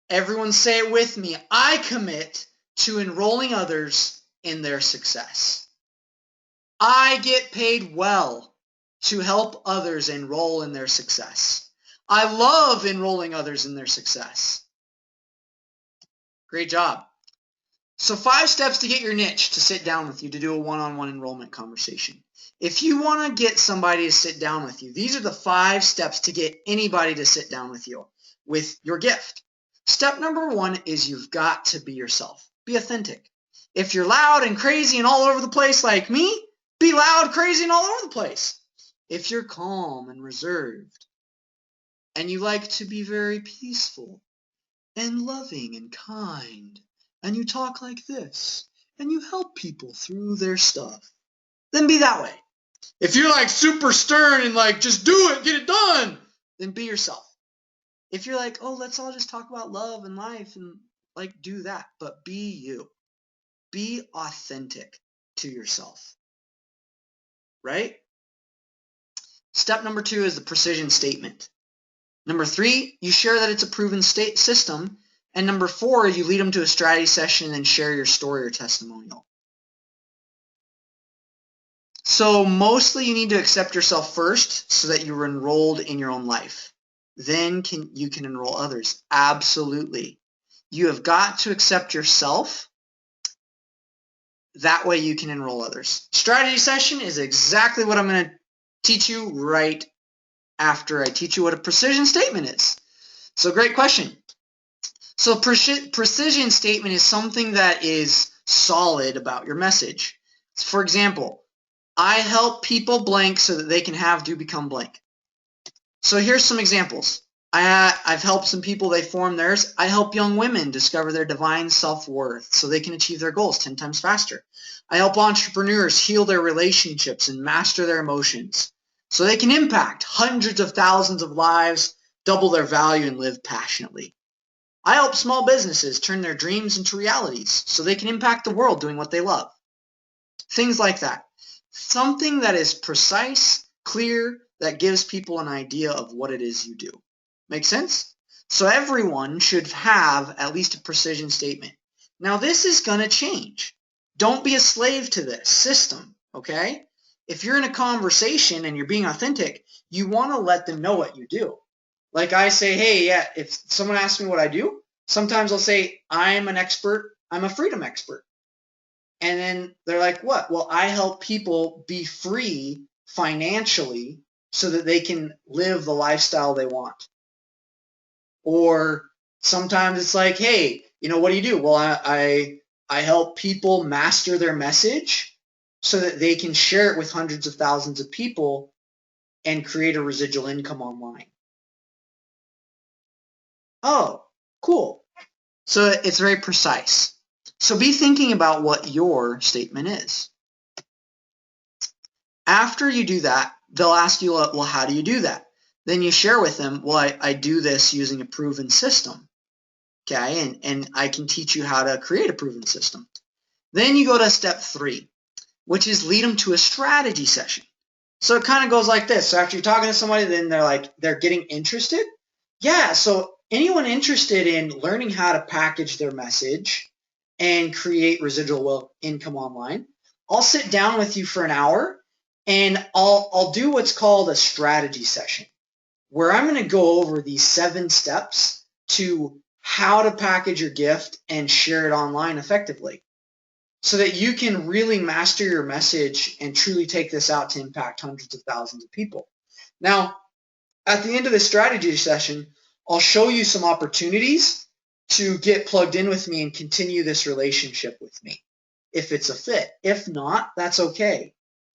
Everyone say it with me. I commit to enrolling others in their success. I get paid well to help others enroll in their success. I love enrolling others in their success. Great job. So 5 steps to get your niche to sit down with you to do a one-on-one enrollment conversation. If you want to get somebody to sit down with you, these are the 5 steps to get anybody to sit down with you with your gift. Step number 1 is you've got to be yourself. Be authentic. If you're loud and crazy and all over the place like me, be loud, crazy, and all over the place. If you're calm and reserved, and you like to be very peaceful and loving and kind, and you talk like this, and you help people through their stuff, then be that way. If you're like super stern and like, just do it, get it done, then be yourself. If you're like, oh, let's all just talk about love and life and like do that, but be you. Be authentic to yourself, right? Step number 2 is the precision statement. Number 3, you share that it's a proven system. And number 4, you lead them to a strategy session and share your story or testimonial. So mostly you need to accept yourself first so that you're enrolled in your own life. Then you can enroll others. Absolutely. You have got to accept yourself. That way you can enroll others. Strategy session is exactly what I'm going to teach you right after I teach you what a precision statement is. So great question. So precision statement is something that is solid about your message. For example, I help people blank so that they can have, do, become blank. So here's some examples. I've helped some people, they form theirs. I help young women discover their divine self-worth so they can achieve their goals 10 times faster. I help entrepreneurs heal their relationships and master their emotions so they can impact hundreds of thousands of lives, double their value, and live passionately. I help small businesses turn their dreams into realities so they can impact the world doing what they love. Things like that. Something that is precise, clear, that gives people an idea of what it is you do. Make sense? So everyone should have at least a precision statement. Now this is going to change. Don't be a slave to this system, okay? If you're in a conversation and you're being authentic, you want to let them know what you do. Like I say, hey, yeah, if someone asks me what I do, sometimes I'll say, I'm an expert, I'm a freedom expert. And then they're like, what? Well, I help people be free financially so that they can live the lifestyle they want. Or sometimes it's like, hey, what do you do? Well, I help people master their message so that they can share it with hundreds of thousands of people and create a residual income online. Oh, cool. So it's very precise. So be thinking about what your statement is. After you do that, they'll ask you, well, how do you do that? Then you share with them, well, I do this using a proven system. Okay, and I can teach you how to create a proven system. Then you go to step 3, which is lead them to a strategy session. So it kind of goes like this. So after you're talking to somebody, then they're getting interested. Yeah, so anyone interested in learning how to package their message and create residual income online, I'll sit down with you for an hour and I'll do what's called a strategy session, where I'm going to go over these 7 steps to how to package your gift and share it online effectively so that you can really master your message and truly take this out to impact hundreds of thousands of people. Now, at the end of the strategy session, I'll show you some opportunities to get plugged in with me and continue this relationship with me if it's a fit. If not, that's okay.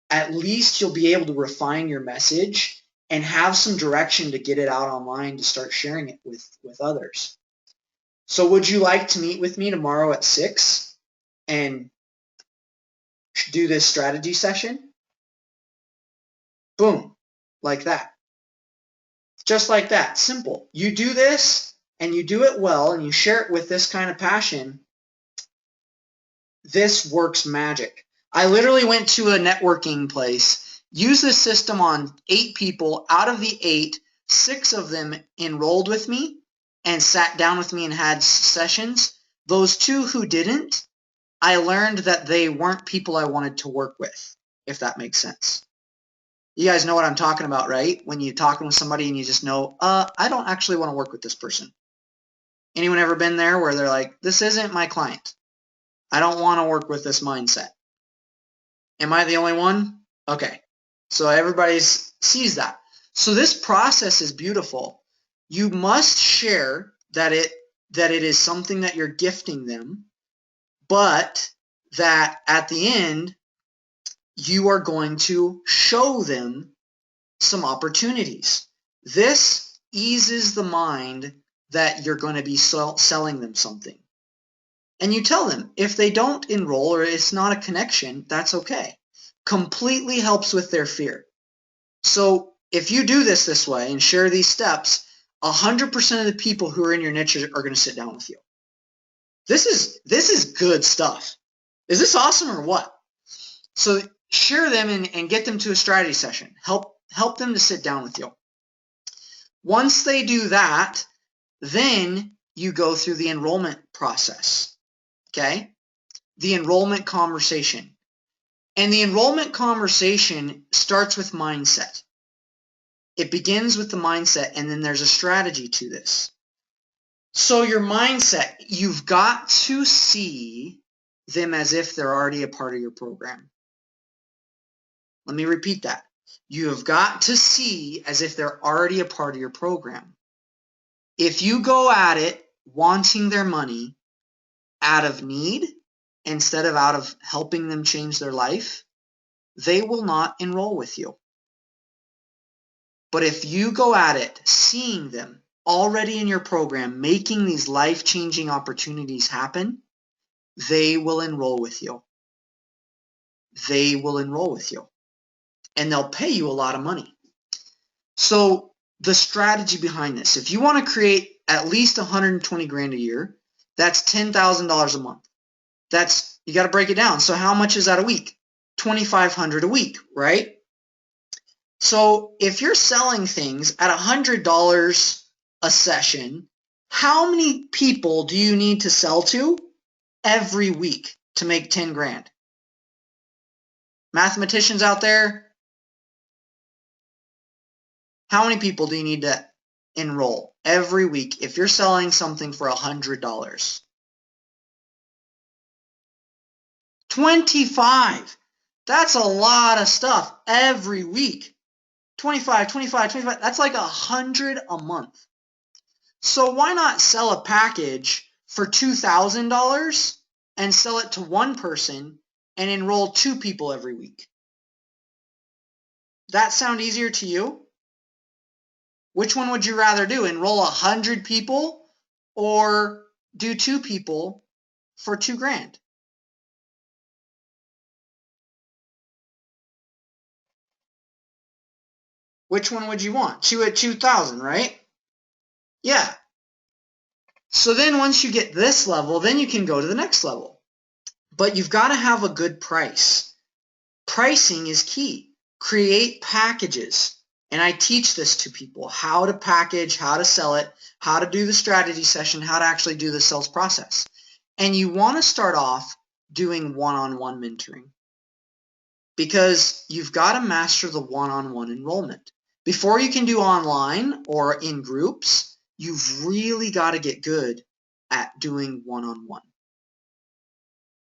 At least you'll be able to refine your message and have some direction to get it out online to start sharing it with others. So would you like to meet with me tomorrow at 6 and do this strategy session? Boom, like that. Just like that, simple. You do this and you do it well and you share it with this kind of passion, this works magic. I literally went to a networking place, used this system on 8 people. Out of the 8, 6 of them enrolled with me and sat down with me and had sessions. Those 2 who didn't, I learned that they weren't people I wanted to work with, if that makes sense. You guys know what I'm talking about, right? When you're talking with somebody and you just know, I don't actually want to work with this person. Anyone ever been there where they're like, this isn't my client. I don't want to work with this mindset. Am I the only one? Okay. So everybody sees that. So this process is beautiful. You must share that it is something that you're gifting them, but that at the end, you are going to show them some opportunities. This eases the mind that you're going to be selling them something. And you tell them, if they don't enroll or it's not a connection, that's okay. Completely helps with their fear. So if you do this way and share these steps, 100% of the people who are in your niche are going to sit down with you. This is good stuff. Is this awesome or what? So share them and get them to a strategy session. Help them to sit down with you. Once they do that, then you go through the enrollment process. Okay? The enrollment conversation. And the enrollment conversation starts with mindset. It begins with the mindset, and then there's a strategy to this. So your mindset, you've got to see them as if they're already a part of your program. Let me repeat that. You have got to see as if they're already a part of your program. If you go at it wanting their money out of need instead of out of helping them change their life, they will not enroll with you. But if you go at it seeing them already in your program, making these life-changing opportunities happen, they will enroll with you. They will enroll with you. And they'll pay you a lot of money. So the strategy behind this, if you want to create at least 120 grand a year, that's $10,000 a month. You got to break it down. So how much is that a week? $2,500 a week, right? So if you're selling things at $100 a session, how many people do you need to sell to every week to make 10 grand? Mathematicians out there, how many people do you need to enroll every week if you're selling something for $100? 25. That's a lot of stuff every week. 25, 25, 25. That's like 100 a month. So why not sell a package for $2,000 and sell it to one person and enroll 2 people every week? That sound easier to you? Which one would you rather do? Enroll 100 people or do 2 people for 2 grand? Which one would you want? 2 at 2,000, right? Yeah. So then once you get this level, then you can go to the next level. But you've got to have a good price. Pricing is key. Create packages. And I teach this to people, how to package, how to sell it, how to do the strategy session, how to actually do the sales process. And you want to start off doing one-on-one mentoring because you've got to master the one-on-one enrollment. Before you can do online or in groups, you've really got to get good at doing one-on-one.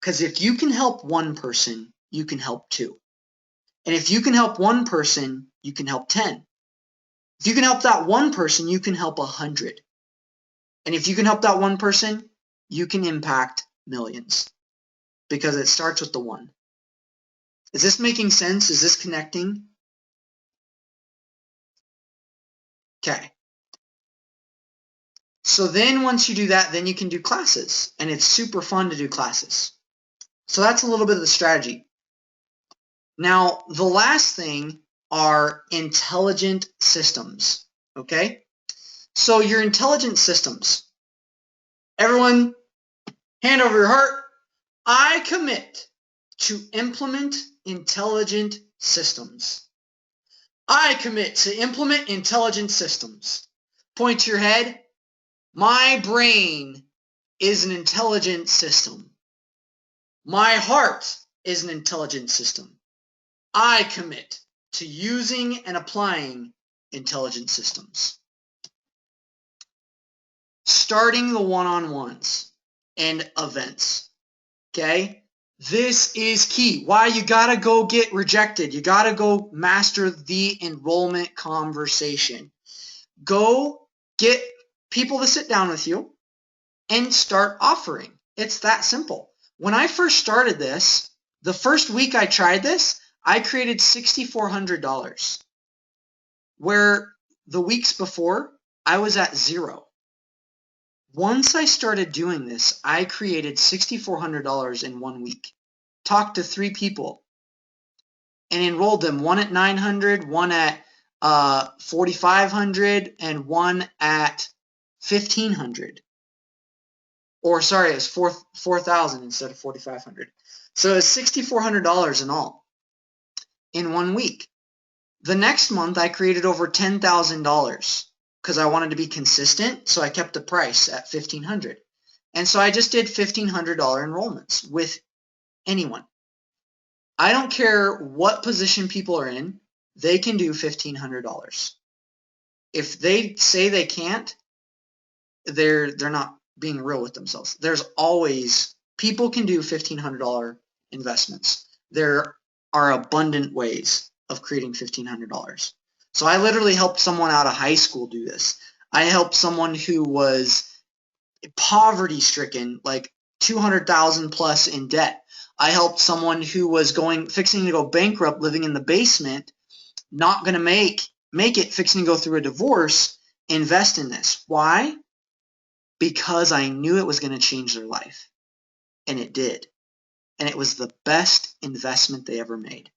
Because if you can help one person, you can help 2. And if you can help one person, you can help 10. If you can help that one person, you can help 100. And if you can help that one person, you can impact millions. Because it starts with the one. Is this making sense? Is this connecting? Okay. So then once you do that, then you can do classes. And it's super fun to do classes. So that's a little bit of the strategy. Now, the last thing are intelligent systems. Okay? So your intelligent systems. Everyone, hand over your heart. I commit to implement intelligent systems. I commit to implement intelligent systems. Point to your head. My brain is an intelligent system. My heart is an intelligent system. I commit to using and applying intelligent systems. Starting the one-on-ones and events. Okay? This is key. Why? You gotta go get rejected. You gotta go master the enrollment conversation. Go get people to sit down with you and start offering. It's that simple. When I first started this, the first week I tried this, I created $6,400, where the weeks before I was at zero. Once I started doing this, I created $6,400 in 1 week. Talked to 3 people and enrolled them, one at 900, one at 4,500, and one at 1,500. Or sorry, it was 4,000 instead of 4,500. So it's $6,400 in all in 1 week. The next month, I created over $10,000 because I wanted to be consistent, so I kept the price at $1,500. And so I just did $1,500 enrollments with anyone. I don't care what position people are in, they can do $1,500. If they say they can't, they're not being real with themselves. There's always, people can do $1,500 investments. There are abundant ways of creating $1,500. So I literally helped someone out of high school do this. I helped someone who was poverty stricken, like 200,000 plus in debt. I helped someone who was fixing to go bankrupt, living in the basement, not going to make it, fixing to go through a divorce, invest in this. Why? Because I knew it was going to change their life. And it did. And it was the best investment they ever made.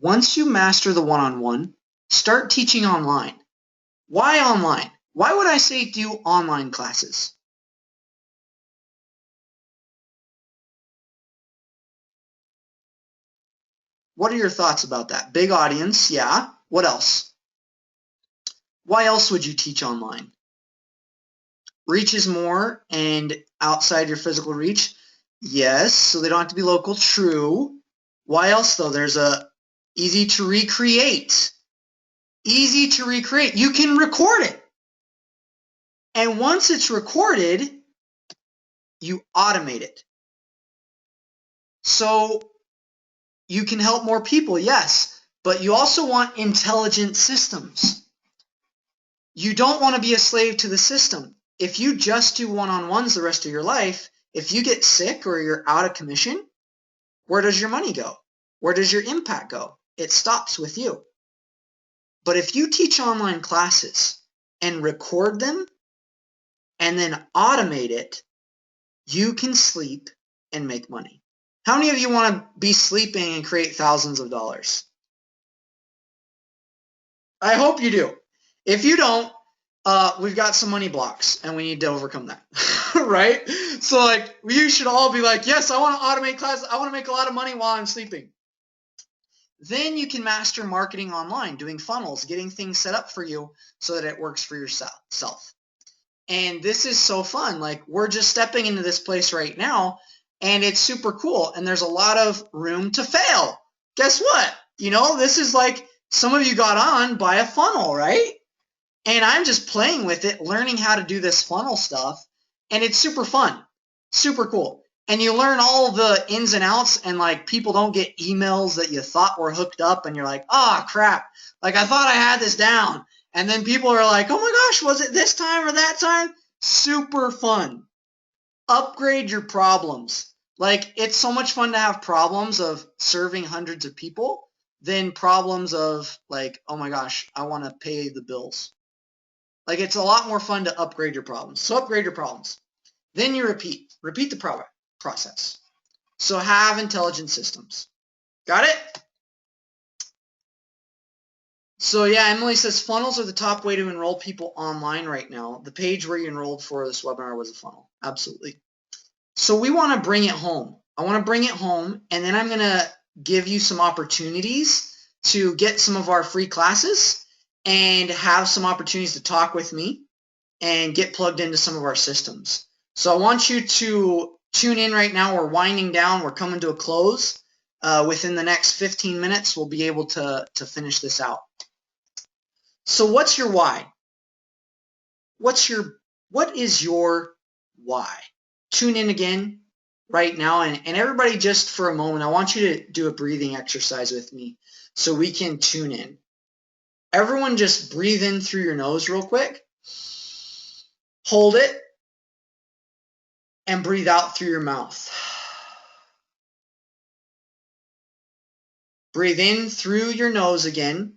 Once you master the one-on-one, start teaching online. Why online? Why would I say do online classes? What are your thoughts about that? Big audience, yeah. What else? Why else would you teach online? Reaches more and outside your physical reach? Yes, so they don't have to be local. True. Why else though? There's easy to recreate. Easy to recreate. You can record it. And once it's recorded, you automate it. So you can help more people, yes, but you also want intelligent systems. You don't want to be a slave to the system. If you just do one-on-ones the rest of your life, if you get sick or you're out of commission, where does your money go? Where does your impact go? It stops with you. But if you teach online classes and record them and then automate it, you can sleep and make money. How many of you want to be sleeping and create thousands of dollars? I hope you do. If you don't, we've got some money blocks and we need to overcome that, right? So like, you should all be like, yes, I want to automate classes. I want to make a lot of money while I'm sleeping. Then you can master marketing online, doing funnels, getting things set up for you so that it works for yourself. And this is so fun. Like, we're just stepping into this place right now and it's super cool. And there's a lot of room to fail. Guess what? This is like, some of you got on by a funnel, right? And I'm just playing with it, learning how to do this funnel stuff. And it's super fun, super cool. And you learn all the ins and outs, and like, people don't get emails that you thought were hooked up and you're like, oh crap, like I thought I had this down. And then people are like, oh my gosh, was it this time or that time? Super fun. Upgrade your problems. Like, it's so much fun to have problems of serving hundreds of people than problems of like, oh my gosh, I want to pay the bills. Like, it's a lot more fun to upgrade your problems. So upgrade your problems. Then you repeat the process. So have intelligent systems. Got it? So yeah, Emily says funnels are the top way to enroll people online right now. The page where you enrolled for this webinar was a funnel. Absolutely. So we want to bring it home. I want to bring it home, and then I'm going to give you some opportunities to get some of our free classes and have some opportunities to talk with me and get plugged into some of our systems. So I want you to tune in right now. We're winding down. We're coming to a close. Within the next 15 minutes, we'll be able to finish this out. So what's your why? What is your why? Tune in again right now, and everybody, just for a moment, I want you to do a breathing exercise with me so we can tune in. Everyone just breathe in through your nose real quick. Hold it and breathe out through your mouth. Breathe in through your nose again.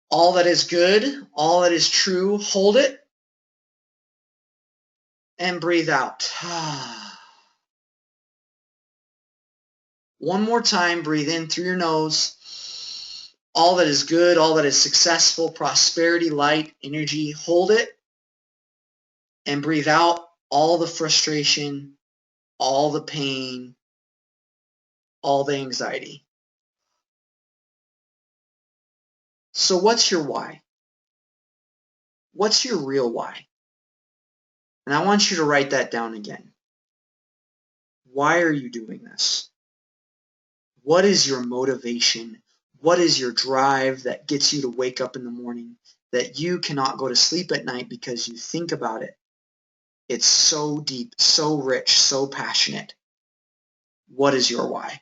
All that is good, all that is true, hold it and breathe out. One more time, breathe in through your nose. All that is good, all that is successful, prosperity, light, energy, hold it and breathe out all the frustration, all the pain, all the anxiety. So what's your why? What's your real why? And I want you to write that down again. Why are you doing this? What is your motivation? What is your drive that gets you to wake up in the morning, that you cannot go to sleep at night because you think about it? It's so deep, so rich, so passionate. What is your why?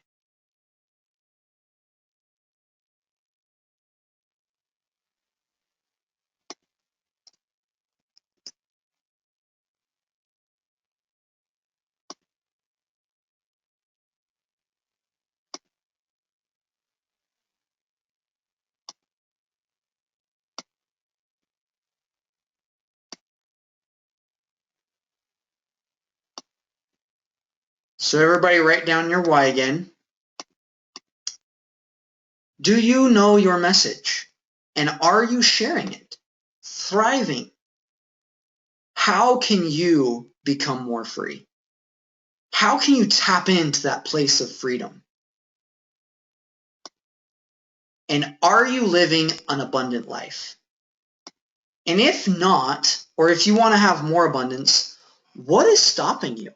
So everybody write down your why again. Do you know your message? And are you sharing it? Thriving. How can you become more free? How can you tap into that place of freedom? And are you living an abundant life? And if not, or if you want to have more abundance, what is stopping you?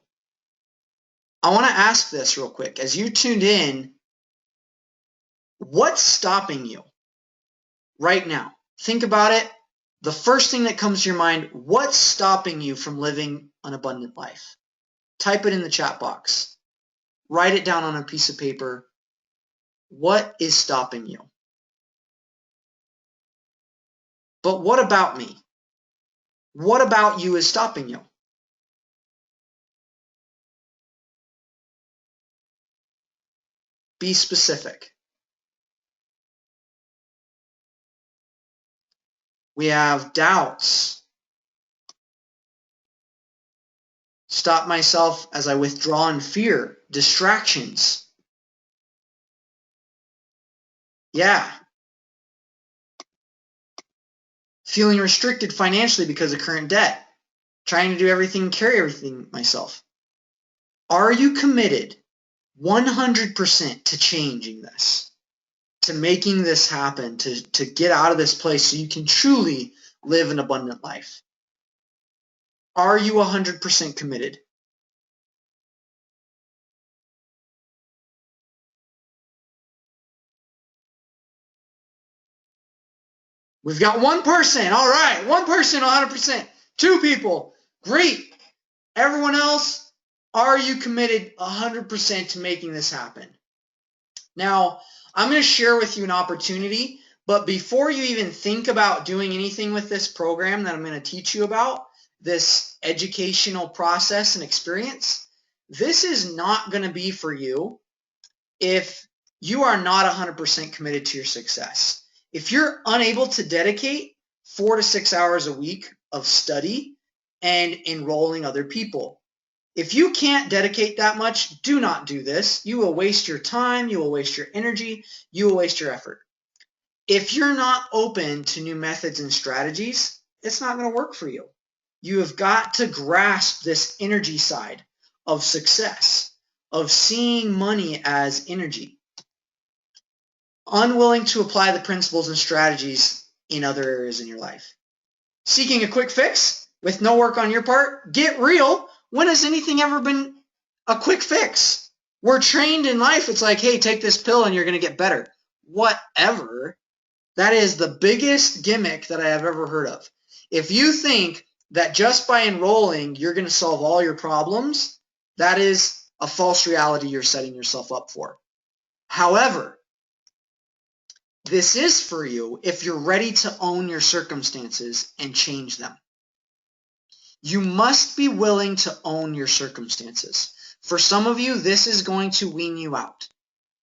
I want to ask this real quick. As you tuned in, what's stopping you right now? Think about it. The first thing that comes to your mind, what's stopping you from living an abundant life? Type it in the chat box. Write it down on a piece of paper. What is stopping you? But what about me? What about you is stopping you? Be specific. We have doubts. Stop myself as I withdraw in fear. Distractions. Yeah. Feeling restricted financially because of current debt. Trying to do everything, carry everything myself. Are you committed 100% to changing this? To making this happen, to get out of this place so you can truly live an abundant life? Are you 100% committed? We've got one person. All right, one person, 100%. Two people. Great. Everyone else, are you committed 100% to making this happen? Now, I'm going to share with you an opportunity, but before you even think about doing anything with this program that I'm going to teach you about, this educational process and experience, this is not going to be for you if you are not 100% committed to your success. If you're unable to dedicate 4 to 6 hours a week of study and enrolling other people, if you can't dedicate that much, do not do this. You will waste your time, you will waste your energy, you will waste your effort. If you're not open to new methods and strategies, it's not going to work for you. You have got to grasp this energy side of success. of seeing money as energy, unwilling to apply the principles and strategies in other areas in your life, seeking a quick fix with no work on your part. Get real. When has anything ever been a quick fix? We're trained in life. It's like, hey, take this pill and you're going to get better. Whatever. That is the biggest gimmick that I have ever heard of. If you think that just by enrolling, you're going to solve all your problems, that is a false reality you're setting yourself up for. However, this is for you if you're ready to own your circumstances and change them. You must be willing to own your circumstances. For some of you, this is going to wean you out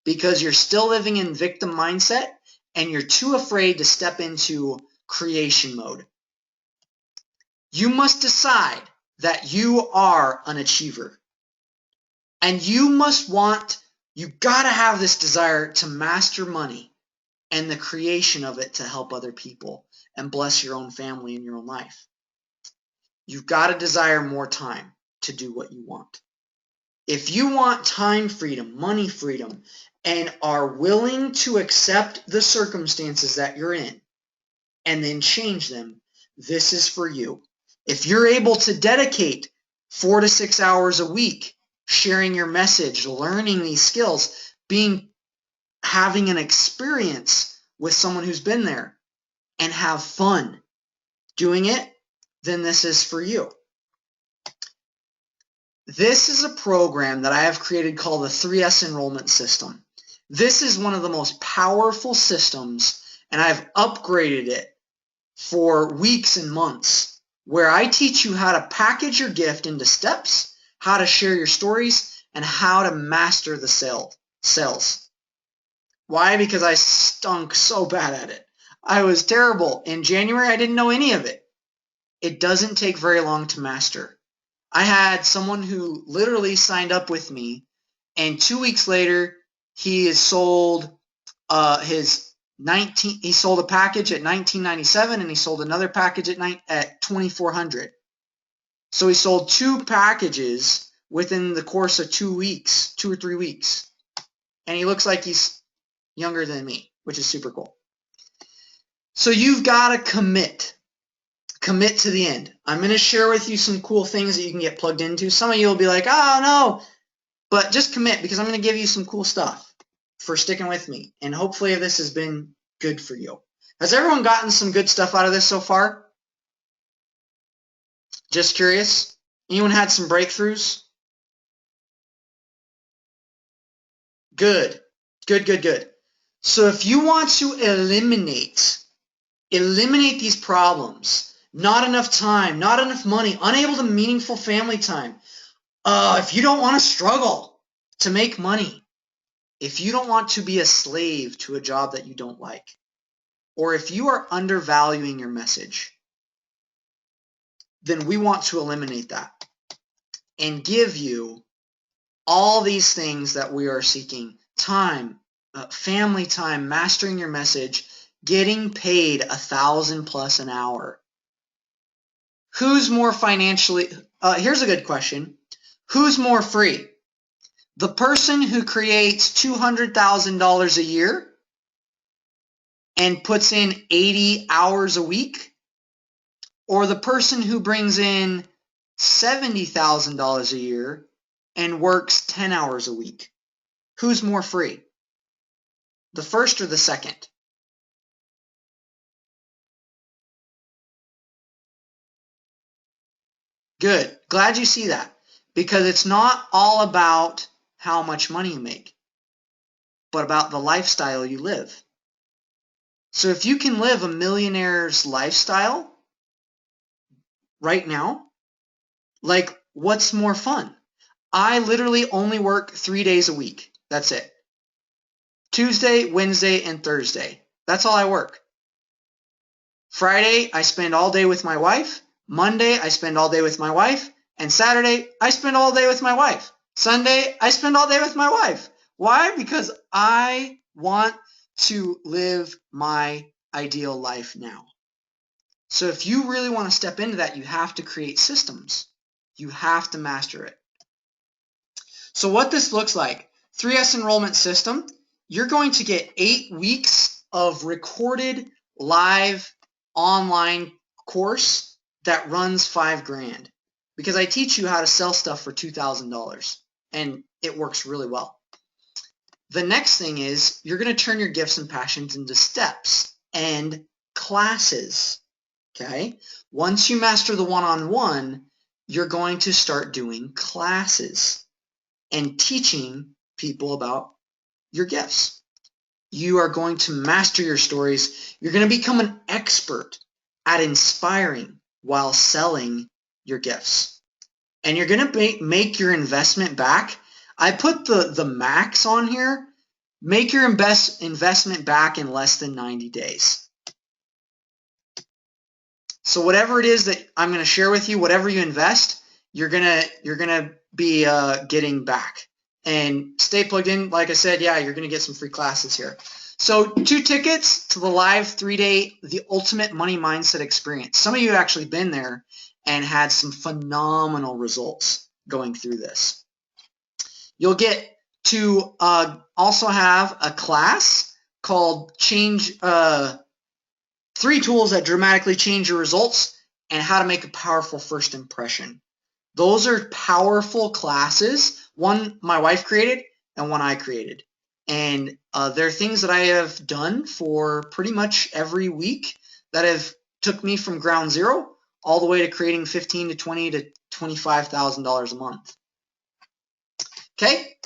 because you're still living in victim mindset and you're too afraid to step into creation mode. You must decide that you are an achiever. And you gotta have this desire to master money and the creation of it to help other people and bless your own family and your own life. You've got to desire more time to do what you want. If you want time freedom, money freedom, and are willing to accept the circumstances that you're in and then change them, this is for you. If you're able to dedicate 4 to 6 hours a week sharing your message, learning these skills, having an experience with someone who's been there and have fun doing it, then this is for you. This is a program that I have created called the 3S Enrollment System. This is one of the most powerful systems, and I've upgraded it for weeks and months, where I teach you how to package your gift into steps, how to share your stories, and how to master the sales. Why? Because I stunk so bad at it. I was terrible. In January, I didn't know any of it. It doesn't take very long to master. I had someone who literally signed up with me, and 2 weeks later, he has sold he sold a package at $19.97, and he sold another package at $2,400. So he sold 2 packages within the course of 2 weeks, 2 or 3 weeks. And he looks like he's younger than me, which is super cool. So you've got to commit to the end. I'm going to share with you some cool things that you can get plugged into. Some of you will be like, oh no, but just commit, because I'm going to give you some cool stuff for sticking with me. And hopefully this has been good for you. Has everyone gotten some good stuff out of this so far? Just curious. Anyone had some breakthroughs? Good. Good. So if you want to eliminate these problems, not enough time, not enough money, unable to meaningful family time, if you don't want to struggle to make money, if you don't want to be a slave to a job that you don't like, or if you are undervaluing your message, then we want to eliminate that and give you all these things that we are seeking: time, family time, mastering your message, getting paid $1,000+ an hour. Who's more financially, here's a good question. Who's more free? The person who creates $200,000 a year and puts in 80 hours a week, or the person who brings in $70,000 a year and works 10 hours a week? Who's more free? The first or the second? Good. Glad you see that, because it's not all about how much money you make, but about the lifestyle you live. So if you can live a millionaire's lifestyle right now, like, what's more fun? I literally only work 3 days a week. That's it. Tuesday, Wednesday, and Thursday. That's all I work. Friday, I spend all day with my wife. Monday, I spend all day with my wife. And Saturday, I spend all day with my wife. Sunday, I spend all day with my wife. Why? Because I want to live my ideal life now. So if you really want to step into that, you have to create systems. You have to master it. So what this looks like, 3S enrollment system, you're going to get 8 weeks of recorded live online course that runs $5,000 because I teach you how to sell stuff for $2,000 and it works really well. The next thing is you're going to turn your gifts and passions into steps and classes. Okay? Once you master the one-on-one, you're going to start doing classes and teaching people about your gifts. You are going to master your stories. You're going to become an expert at inspiring while selling your gifts. And you're going to make your investment back. I put the max on here. Make your investment back in less than 90 days. So whatever it is that I'm going to share with you, whatever you invest, you're gonna be getting back. And stay plugged in. Like I said, yeah, you're going to get some free classes here. So 2 tickets to the live 3-day, The Ultimate Money Mindset Experience. Some of you have actually been there and had some phenomenal results going through this. You'll get to also have a class called 3 Tools That Dramatically Change Your Results and How to Make a Powerful First Impression. Those are powerful classes. One my wife created and one I created. And they're things that I have done for pretty much every week that have took me from ground zero all the way to creating $15,000 to $20,000 to $25,000 a month. Okay?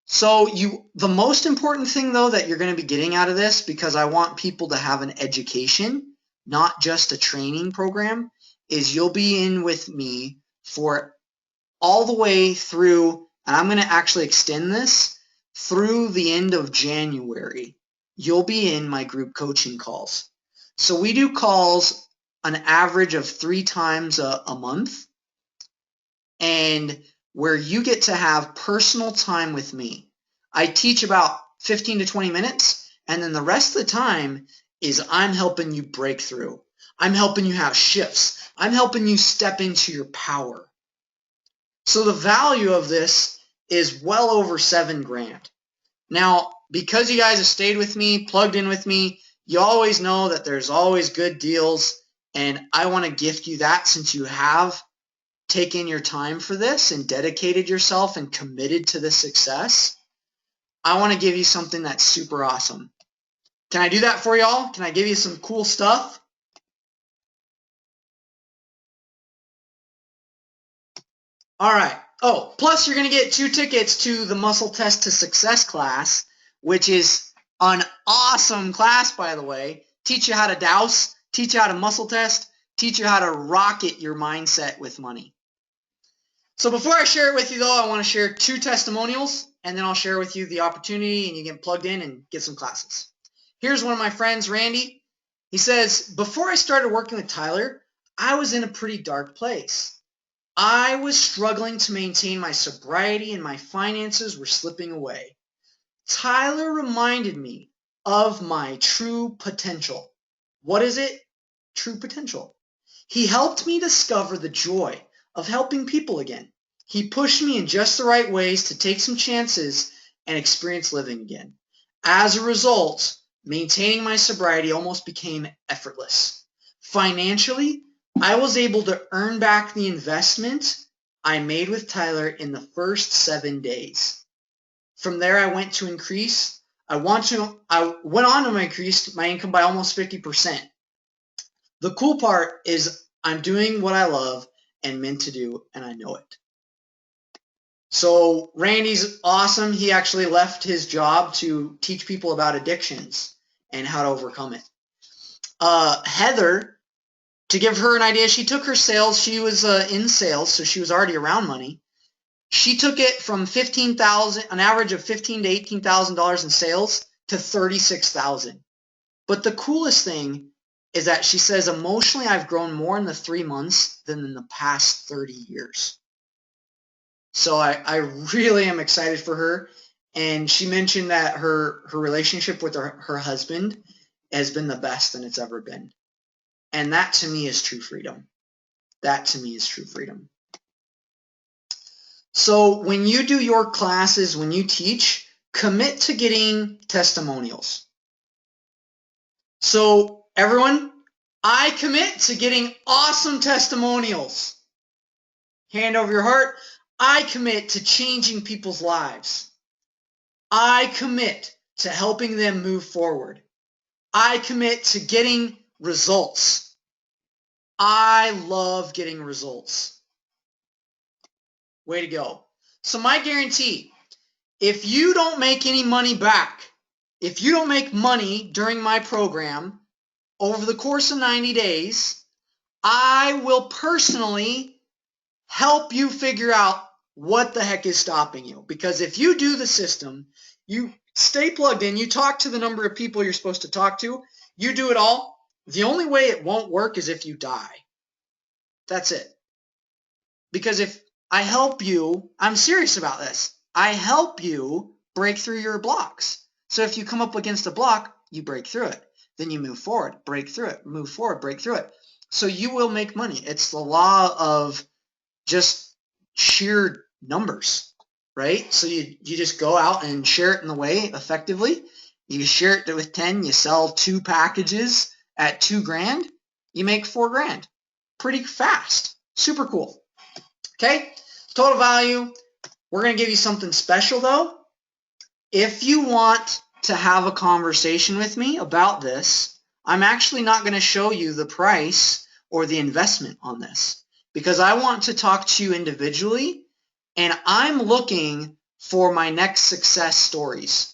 So the most important thing though that you're going to be getting out of this, because I want people to have an education, not just a training program, is you'll be in with me for all the way through, and I'm going to actually extend this through the end of January. You'll be in my group coaching calls. So we do calls an average of 3 times a month, and where you get to have personal time with me. I teach about 15 to 20 minutes, and then the rest of the time is I'm helping you break through. I'm helping you have shifts. I'm helping you step into your power. So the value of this is well over $7,000. Now, because you guys have stayed with me, plugged in with me, you always know that there's always good deals, and I want to gift you that since you have taken your time for this and dedicated yourself and committed to this success. I want to give you something that's super awesome. Can I do that for y'all? Can I give you some cool stuff? All right. Oh, plus you're going to get 2 tickets to the Muscle Test to Success class, which is an awesome class, by the way. Teach you how to douse, teach you how to muscle test, teach you how to rocket your mindset with money. So before I share it with you, though, I want to share 2 testimonials, and then I'll share with you the opportunity, and you get plugged in and get some classes. Here's one of my friends, Randy. He says, before I started working with Tyler, I was in a pretty dark place. I was struggling to maintain my sobriety and my finances were slipping away. Tyler reminded me of my true potential. What is it? True potential. He helped me discover the joy of helping people again. He pushed me in just the right ways to take some chances and experience living again. As a result, maintaining my sobriety almost became effortless. Financially, I was able to earn back the investment I made with Tyler in the first 7 days. From there, I went on to increase my income by almost 50%. The cool part is I'm doing what I love and meant to do, and I know it. So Randy's awesome. He actually left his job to teach people about addictions and how to overcome it. Heather, to give her an idea, she took her sales. She was in sales, so she was already around money. She took it from $15,000, an average of $15,000 to $18,000 in sales, to $36,000. But the coolest thing is that she says, emotionally, I've grown more in the 3 months than in the past 30 years. So I really am excited for her. And she mentioned that her relationship with her husband has been the best than it's ever been. And that to me is true freedom. That to me is true freedom. So when you do your classes, when you teach, commit to getting testimonials. So everyone, I commit to getting awesome testimonials. Hand over your heart. I commit to changing people's lives. I commit to helping them move forward. I commit to getting results. I love getting results. Way to go. So my guarantee, if you don't make any money back, if you don't make money during my program over the course of 90 days, I will personally help you figure out what the heck is stopping you. Because if you do the system, you stay plugged in, you talk to the number of people you're supposed to talk to, you do it all, the only way it won't work is if you die. That's it. Because if I help you, I'm serious about this. I help you break through your blocks. So if you come up against a block, you break through it. Then you move forward, break through it, move forward, break through it. So you will make money. It's the law of just sheer numbers, right? So you just go out and share it in the way effectively. You share it with 10, you sell 2 packages at $2,000, you make $4,000. Pretty fast. Super cool. Okay, total value. We're going to give you something special though. If you want to have a conversation with me about this, I'm actually not going to show you the price or the investment on this because I want to talk to you individually and I'm looking for my next success stories.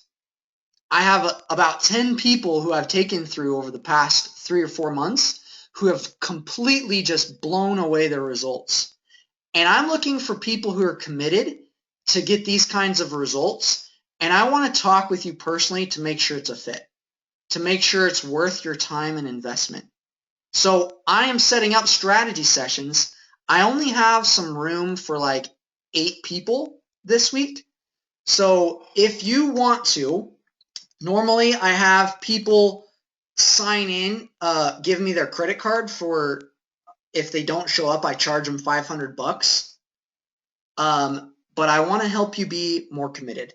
I have about 10 people who I've taken through over the past 3 or 4 months who have completely just blown away their results. And I'm looking for people who are committed to get these kinds of results. And I want to talk with you personally to make sure it's a fit, to make sure it's worth your time and investment. So I am setting up strategy sessions. I only have some room for like 8 people this week. So if you want to, normally I have people sign in, give me their credit card for, if they don't show up, I charge them $500. But I want to help you be more committed.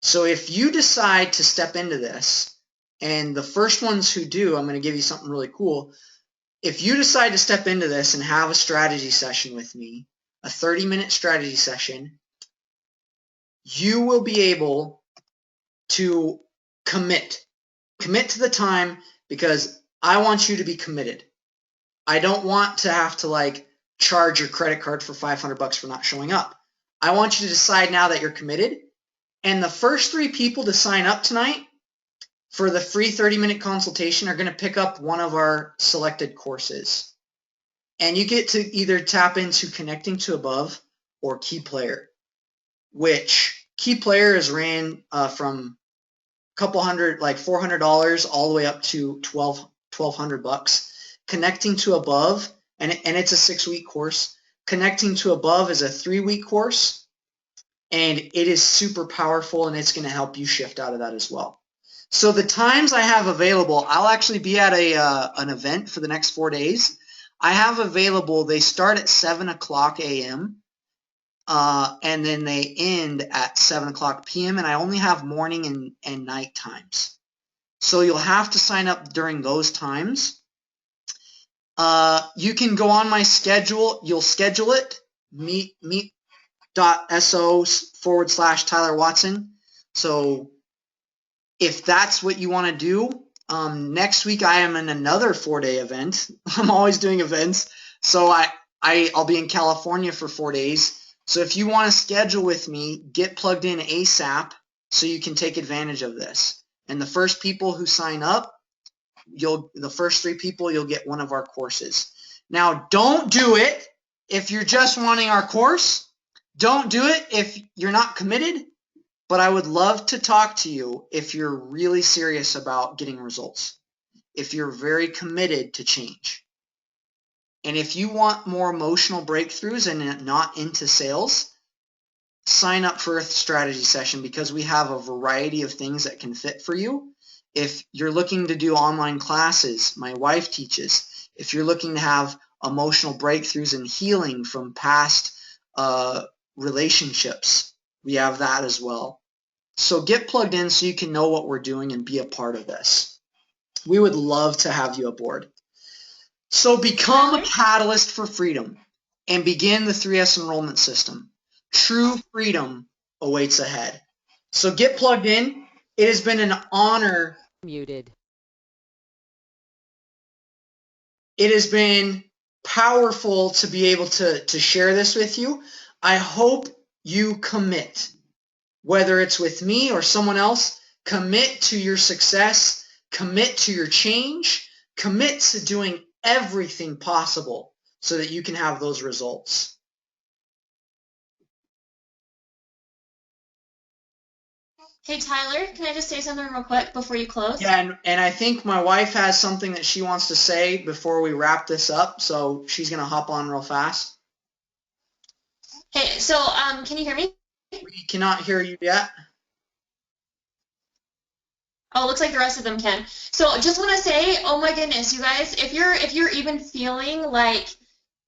So if you decide to step into this, and the first ones who do, I'm going to give you something really cool. If you decide to step into this and have a strategy session with me, a 30-minute strategy session, you will be able to commit to the time because I want you to be committed. I don't want to have to like charge your credit card for $500 for not showing up. I want you to decide now that you're committed. And the first 3 people to sign up tonight for the free 30-minute consultation are going to pick up one of our selected courses. And you get to either tap into Connecting to Above or Key Player, which Key Player is ran from a couple hundred, like $400 all the way up to $1,200. Connecting to Above, and it's a 6-week course. Connecting to Above is a 3-week course, and it is super powerful, and it's going to help you shift out of that as well. So the times I have available, I'll actually be at an event for the next 4 days. I have available, they start at 7 o'clock a.m. And then they end at 7 o'clock p.m. and I only have morning and night times. So you'll have to sign up during those times. You can go on my schedule. You'll schedule it, meet.so/Tyler Watson. So if that's what you want to do, next week I am in another 4-day event. I'm always doing events. So I'll be in California for 4 days. So if you want to schedule with me, get plugged in ASAP so you can take advantage of this. And the first people who sign up, the first 3 people, you'll get one of our courses. Now, don't do it if you're just wanting our course. Don't do it if you're not committed. But I would love to talk to you if you're really serious about getting results, if you're very committed to change. And if you want more emotional breakthroughs and not into sales, sign up for a strategy session because we have a variety of things that can fit for you. If you're looking to do online classes, my wife teaches. If you're looking to have emotional breakthroughs and healing from past relationships. We have that as well. So get plugged in so you can know what we're doing and be a part of this. We would love to have you aboard. So become a catalyst for freedom and begin the 3S enrollment system. True freedom awaits ahead. So get plugged in. It has been an honor. Muted. It has been powerful to be able to share this with you. I hope you commit, whether it's with me or someone else, commit to your success, commit to your change, commit to doing everything possible so that you can have those results. Hey, Tyler, can I just say something real quick before you close? Yeah, and I think my wife has something that she wants to say before we wrap this up, so she's going to hop on real fast. Hey, so can you hear me? We cannot hear you yet. Oh, looks like the rest of them can. So just want to say, oh my goodness, you guys, if you're even feeling like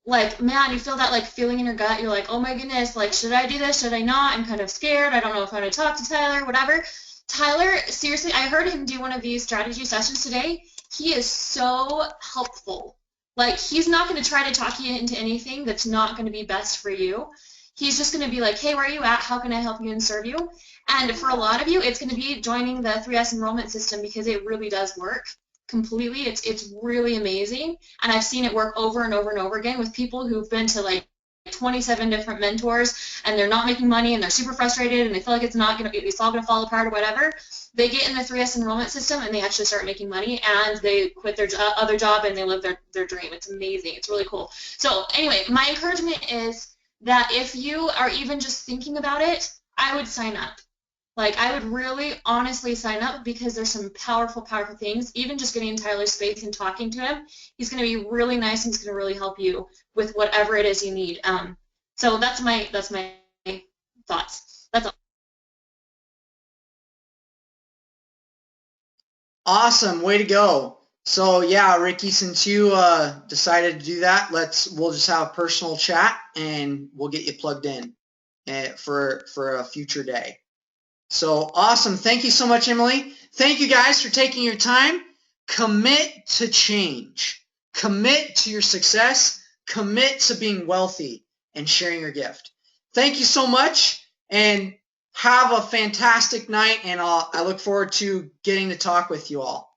man, you feel that like feeling in your gut, you're like, oh my goodness, like should I do this? Should I not? I'm kind of scared. I don't know if I'm going to talk to Tyler, whatever. Tyler, seriously, I heard him do one of these strategy sessions today. He is so helpful. Like, he's not going to try to talk you into anything that's not going to be best for you. He's just going to be like, hey, where are you at? How can I help you and serve you? And for a lot of you, it's going to be joining the 3S enrollment system because it really does work completely. It's really amazing. And I've seen it work over and over and over again with people who've been to like 27 different mentors and they're not making money and they're super frustrated and they feel like it's all going to fall apart or whatever. They get in the 3S enrollment system and they actually start making money and they quit their other job and they live their dream. It's amazing. It's really cool. So anyway, my encouragement is that if you are even just thinking about it, I would sign up. Like, I would really honestly sign up because there's some powerful, powerful things. Even just getting in Tyler's space and talking to him, he's going to be really nice and he's going to really help you with whatever it is you need. So that's my thoughts. That's all. Awesome, way to go. So yeah, Ricky, since you decided to do that, we'll just have a personal chat and we'll get you plugged in for a future day. So awesome. Thank you so much, Emily. Thank you guys for taking your time. Commit to change. Commit to your success. Commit to being wealthy and sharing your gift. Thank you so much and have a fantastic night, and I look forward to getting to talk with you all.